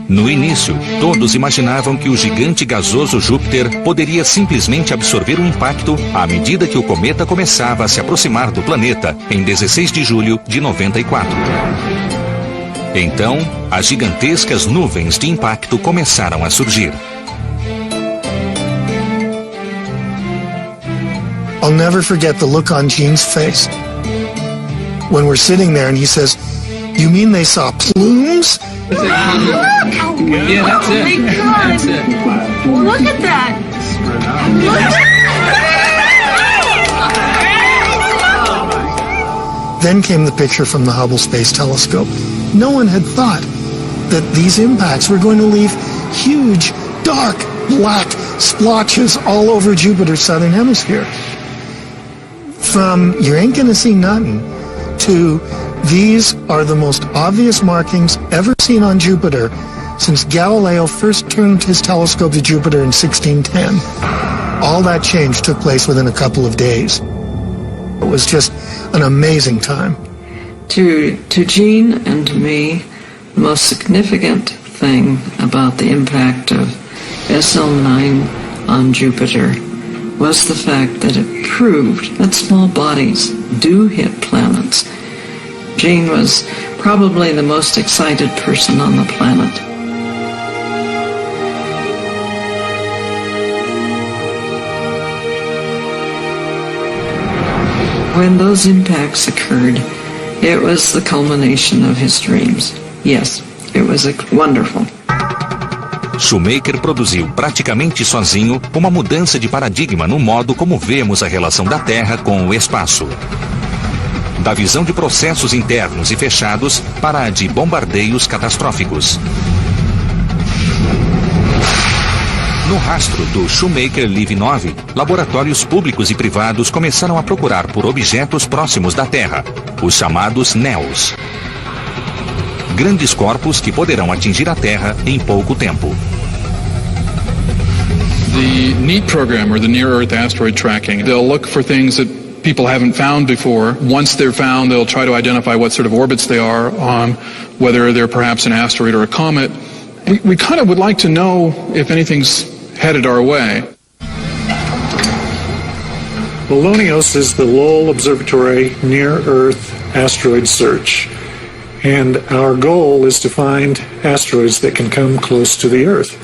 No início, todos imaginavam que o gigante gasoso Júpiter poderia simplesmente absorver o impacto à medida que o cometa começava a se aproximar do planeta em 16 de julho de 94. Então, as gigantescas nuvens de impacto começaram a surgir. I'll never forget the look on Gene's face when we're sitting there and he says, "You mean they saw plumes?" Look! Yeah, that's it. Oh my God! That's it. Look at that! Then came the picture from the Hubble Space Telescope. No one had thought that these impacts were going to leave huge, dark, black splotches all over Jupiter's southern hemisphere. From "you ain't gonna see nothing" to "these are the most obvious markings ever seen on Jupiter since Galileo first turned his telescope to Jupiter in 1610. All that change took place within a couple of days. It was just an amazing time. To Gene and to me, the most significant thing about the impact of SL9 on Jupiter was the fact that it proved that small bodies do hit planets. Gene was probably the most excited person on the planet. When those impacts occurred, it was the culmination of his dreams. Yes, it was wonderful. Shoemaker produziu praticamente sozinho uma mudança de paradigma no modo como vemos a relação da Terra com o espaço. Da visão de processos internos e fechados para a de bombardeios catastróficos. No rastro do Shoemaker-Levy 9, laboratórios públicos e privados começaram a procurar por objetos próximos da Terra, os chamados NEOs. Grandes corpos que poderão atingir a Terra em pouco tempo. The NEAT program, or the Near Earth Asteroid Tracking, they'll look for things that people haven't found before. Once they're found, they'll try to identify what sort of orbits they are on, whether they're perhaps an asteroid or a comet. We kind of would like to know if anything's headed our way. Ballonios is the Lowell Observatory Near-Earth Asteroid Search, and our goal is to find asteroids that can come close to the Earth.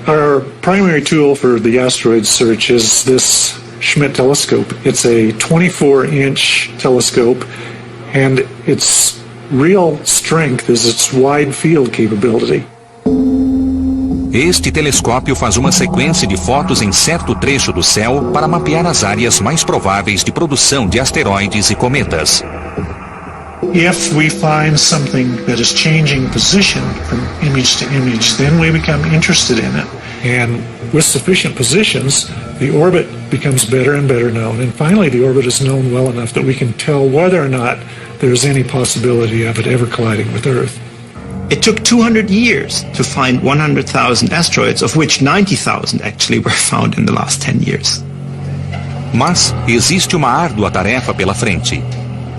Our primary tool for the asteroid search is this Schmidt telescope. It's a 24-inch telescope, and its real strength is its wide field capability. Este telescópio faz uma sequência de fotos em certo trecho do céu para mapear as áreas mais prováveis de produção de asteroides e cometas. If we find something that is changing position from image to image, then we become interested in it. And with sufficient positions, the orbit becomes better and better known. And finally, the orbit is known well enough that we can tell whether or not there's any possibility of it ever colliding with Earth. It took 200 years to find 100,000 asteroids, of which 90,000 actually were found in the last 10 years. Mas existe uma árdua tarefa pela frente.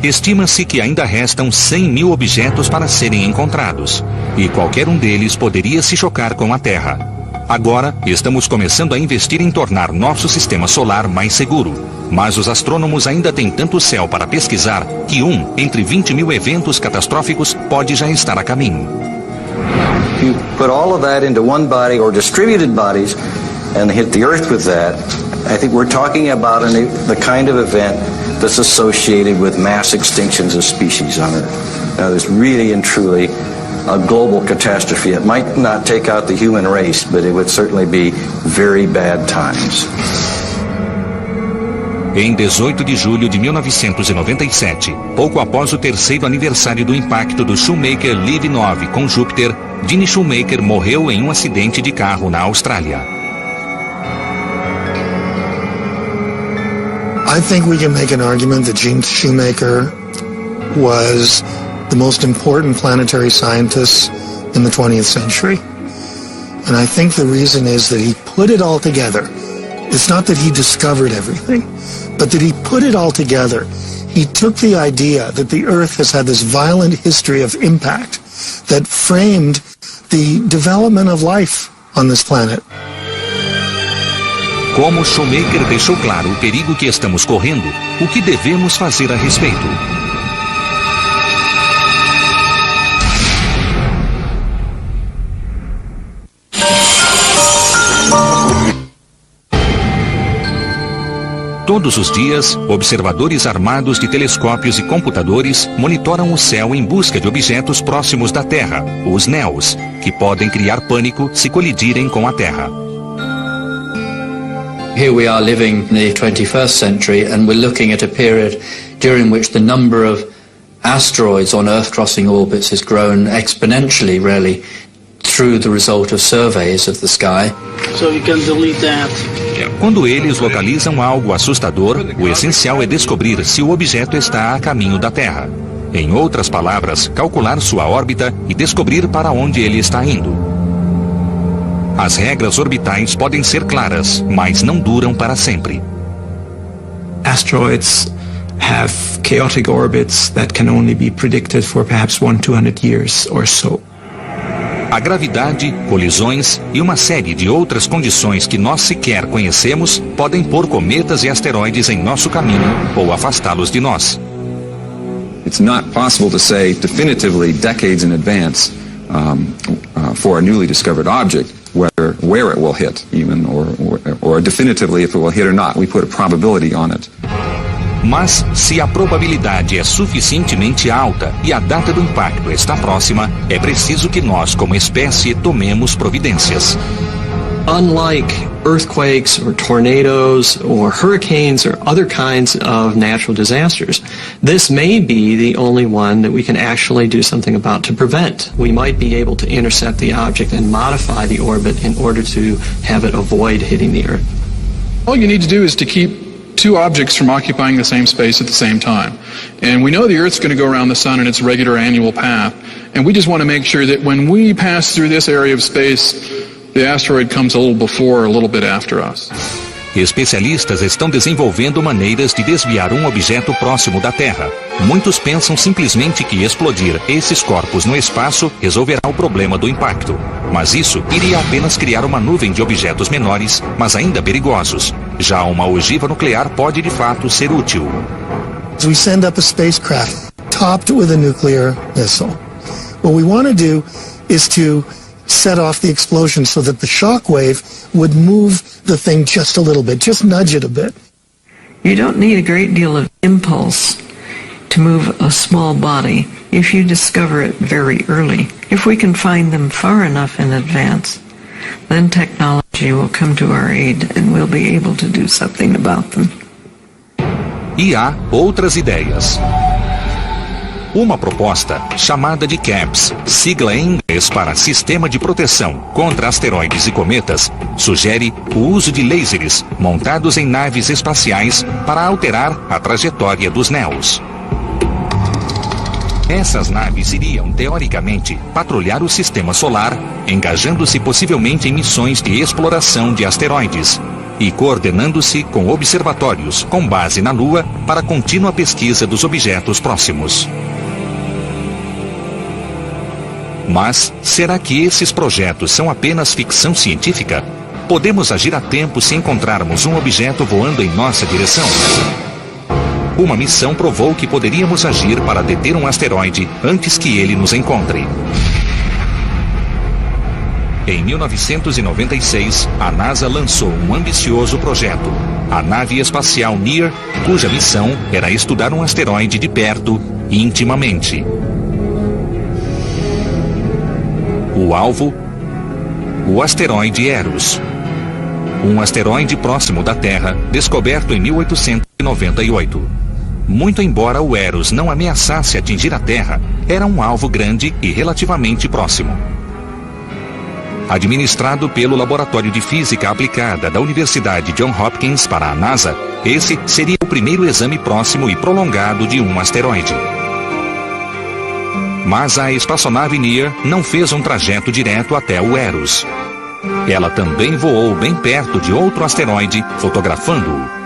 Estima-se que ainda restam 100 mil objetos para serem encontrados, e qualquer um deles poderia se chocar com a Terra. Agora, estamos começando a investir em tornar nosso sistema solar mais seguro. Mas os astrônomos ainda têm tanto céu para pesquisar que entre 20 mil eventos catastróficos pode já estar a caminho. If you put all of that into one body or distributed bodies and hit the Earth with that, I think we're talking about the kind of event that's associated with mass extinctions of species on Earth. Now, there's really and truly a global catastrophe. It might not take out the human race, but it would certainly be very bad times. Em 18 de julho de 1997, pouco após o terceiro aniversário do impacto do Shoemaker LIV-9 com Júpiter, Gene Shoemaker morreu em um acidente de carro na Austrália. I think we can make an argument that Gene Shoemaker was the most important planetary scientist in the 20th century. And I think the reason is that he put it all together. It's not that he discovered everything, but that he put it all together. He took the idea that the Earth has had this violent history of impact that framed the development of life on this planet. Como Shoemaker deixou claro o perigo que estamos correndo, o que devemos fazer a respeito? Todos os dias, observadores armados de telescópios e computadores monitoram o céu em busca de objetos próximos da Terra, os NEOs, que podem criar pânico se colidirem com a Terra. Here we are living in the 21st century, and we're looking at a period during which the number of asteroids on Earth-crossing orbits has grown exponentially, really, through the result of surveys of the sky. So you can delete that. Quando eles localizam algo assustador, o essencial é descobrir se o objeto está a caminho da Terra. Em outras palavras, calcular sua órbita e descobrir para onde ele está indo. As regras orbitais podem ser claras, mas não duram para sempre. Asteroids have chaotic orbits that can only be predicted for perhaps 100-200 years or so. A gravidade, colisões e uma série de outras condições que nós sequer conhecemos podem pôr cometas e asteroides em nosso caminho ou afastá-los de nós. It's not possible to say definitively decades in advance for a newly discovered object where it will hit even or definitively if it will hit or not. We put a probability on it. Mas, se a probabilidade é suficientemente alta e a data do impacto está próxima, é preciso que nós, como espécie, tomemos providências. Unlike earthquakes or tornadoes or hurricanes or other kinds of natural disasters, this may be the only one that we can actually do something about to prevent. We might be able to intercept the object and modify the orbit in order to have it avoid hitting the Earth. All you need to do is to keep two objects from occupying the same space at the same time. And we know the Earth's going to go around the sun in its regular annual path. And we just want to make sure that when we pass through this area of space, the asteroid comes a little before or a little bit after us. Especialistas estão desenvolvendo maneiras de desviar um objeto próximo da Terra. Muitos pensam simplesmente que explodir esses corpos no espaço resolverá o problema do impacto. Mas isso iria apenas criar uma nuvem de objetos menores, mas ainda perigosos. Já uma ogiva nuclear pode de fato ser útil. We send up a spacecraft topped with a nuclear missile. What we want to do is to set off the explosion so that the shock wave would move the thing just a little bit, just nudge it a bit. You don't need a great deal of impulse to move a small body if you discover it very early. If we can find them far enough in advance, then technology will come to our aid and we'll be able to do something about them. E há outras ideias. Uma proposta, chamada de CAPS, sigla em inglês para Sistema de Proteção contra Asteroides e Cometas, sugere o uso de lasers montados em naves espaciais para alterar a trajetória dos NEOs. Essas naves iriam, teoricamente, patrulhar o sistema solar, engajando-se possivelmente em missões de exploração de asteroides e coordenando-se com observatórios com base na Lua para a contínua pesquisa dos objetos próximos. Mas, será que esses projetos são apenas ficção científica? Podemos agir a tempo se encontrarmos um objeto voando em nossa direção? Uma missão provou que poderíamos agir para deter um asteroide antes que ele nos encontre. Em 1996, a NASA lançou um ambicioso projeto, a nave espacial NEAR, cuja missão era estudar um asteroide de perto, intimamente. O alvo? O asteroide Eros. Um asteroide próximo da Terra, descoberto em 1898. Muito embora o Eros não ameaçasse atingir a Terra, era um alvo grande e relativamente próximo. Administrado pelo Laboratório de Física Aplicada da Universidade Johns Hopkins para a NASA, esse seria o primeiro exame próximo e prolongado de um asteroide. Mas a espaçonave NEAR não fez um trajeto direto até o Eros. Ela também voou bem perto de outro asteroide, fotografando-o.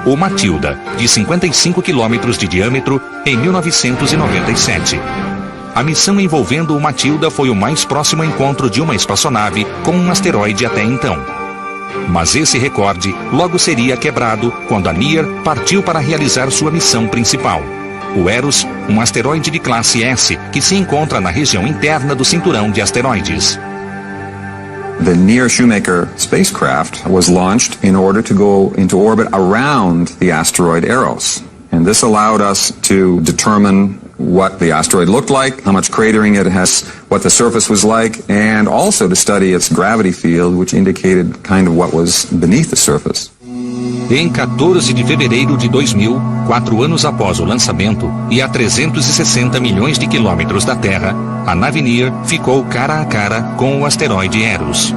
O Matilda, de 55 quilômetros de diâmetro, em 1997. A missão envolvendo o Matilda foi o mais próximo encontro de uma espaçonave com um asteroide até então. Mas esse recorde logo seria quebrado quando a NEAR partiu para realizar sua missão principal. O Eros, um asteroide de classe S que se encontra na região interna do cinturão de asteroides. The NEAR Shoemaker spacecraft was launched in order to go into orbit around the asteroid Eros. And this allowed us to determine what the asteroid looked like, how much cratering it has, what the surface was like, and also to study its gravity field, which indicated kind of what was beneath the surface. Em 14 de fevereiro de 2000, 4 anos após o lançamento e a 360 milhões de quilômetros da Terra, a nave NEAR ficou cara a cara com o asteroide Eros.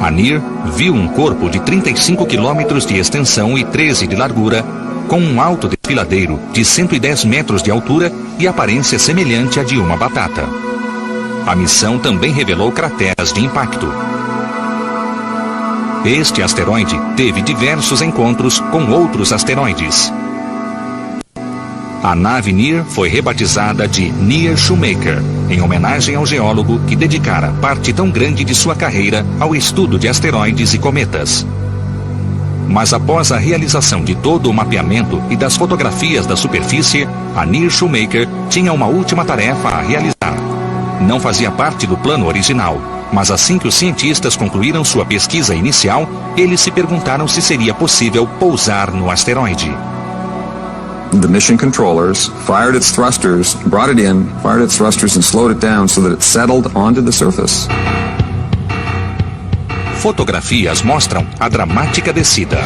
A NEAR viu um corpo de 35 quilômetros de extensão e 13 de largura, com um alto desfiladeiro de 110 metros de altura e aparência semelhante à de uma batata. A missão também revelou crateras de impacto. Este asteroide teve diversos encontros com outros asteroides. A nave NEAR foi rebatizada de NEAR Shoemaker, em homenagem ao geólogo que dedicara parte tão grande de sua carreira ao estudo de asteroides e cometas. Mas após a realização de todo o mapeamento e das fotografias da superfície, a NEAR Shoemaker tinha uma última tarefa a realizar. Não fazia parte do plano original, mas assim que os cientistas concluíram sua pesquisa inicial, eles se perguntaram se seria possível pousar no asteroide. The mission controllers fired its thrusters, brought it in, fired its thrusters and slowed it down so that it settled onto the surface. Fotografias mostram a dramática descida.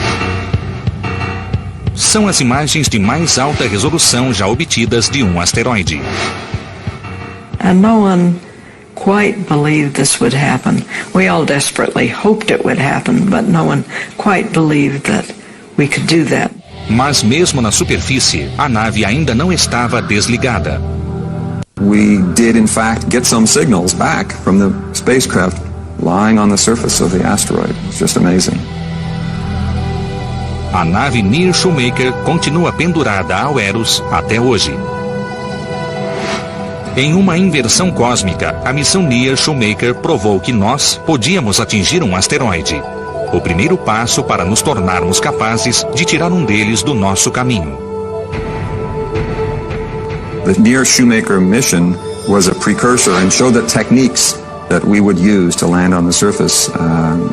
São as imagens de mais alta resolução já obtidas de um asteroide. And no one quite believed this would happen. We all desperately hoped it would happen, but no one quite believed that we could do that. Mas mesmo na superfície, a nave ainda não estava desligada. We did in fact get some signals back from the spacecraft lying on the surface of the asteroid. It's just amazing. A nave NEAR Shoemaker continua pendurada ao Eros até hoje. Em uma inversão cósmica, a missão NEAR Shoemaker provou que nós podíamos atingir um asteroide. O primeiro passo para nos tornarmos capazes de tirar um deles do nosso caminho. The NEAR Shoemaker mission was a precursor and showed that techniques that we would use to land on the surface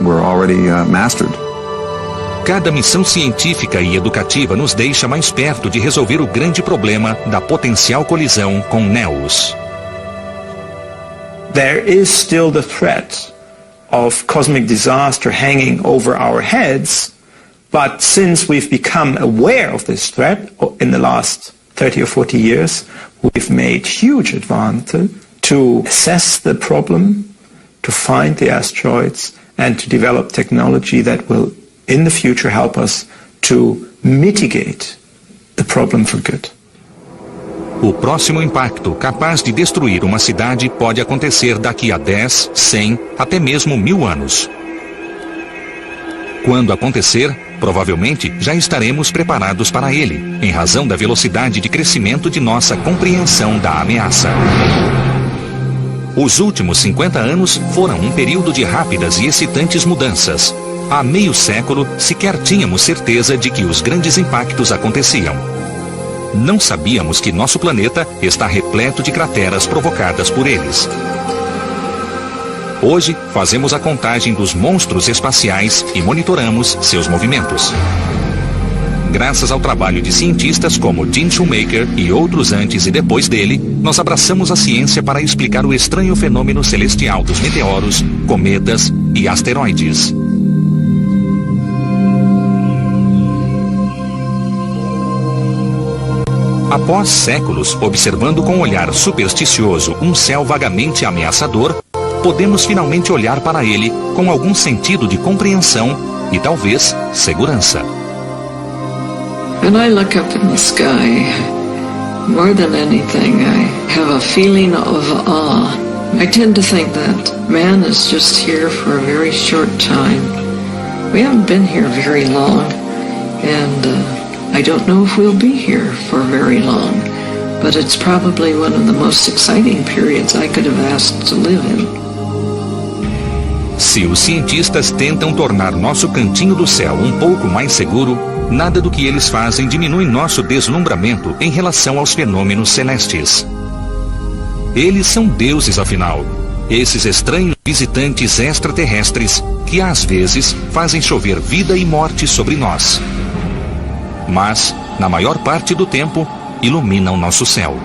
were already mastered. Cada missão científica e educativa nos deixa mais perto de resolver o grande problema da potencial colisão com Neos. There is still the threat of cosmic disaster hanging over our heads, but since we've become aware of this threat in the last 30 or 40 years, we've made huge advances to assess the problem, to find the asteroids, and to develop technology that will in the future help us to mitigate the problem for good. O próximo impacto capaz de destruir uma cidade pode acontecer daqui a 10, 100, até mesmo 1000 anos. Quando acontecer, provavelmente já estaremos preparados para ele, em razão da velocidade de crescimento de nossa compreensão da ameaça. Os últimos 50 anos foram um período de rápidas e excitantes mudanças. Há meio século, sequer tínhamos certeza de que os grandes impactos aconteciam. Não sabíamos que nosso planeta está repleto de crateras provocadas por eles. Hoje, fazemos a contagem dos monstros espaciais e monitoramos seus movimentos. Graças ao trabalho de cientistas como Jim Shoemaker e outros antes e depois dele, nós abraçamos a ciência para explicar o estranho fenômeno celestial dos meteoros, cometas e asteroides. Após séculos observando com um olhar supersticioso um céu vagamente ameaçador, podemos finalmente olhar para ele com algum sentido de compreensão e talvez segurança. When I look up in the sky, more than anything, I have a feeling of awe. I tend to think that man is just here for a very short time. We haven't been here very long, and I don't know if we'll be here for very long, but it's probably one of the most exciting periods I could have asked to live in. Se os cientistas tentam tornar nosso cantinho do céu um pouco mais seguro, nada do que eles fazem diminui nosso deslumbramento em relação aos fenômenos celestes. Eles são deuses, afinal. Esses estranhos visitantes extraterrestres que, às vezes, fazem chover vida e morte sobre nós. Mas, na maior parte do tempo, iluminam nosso céu.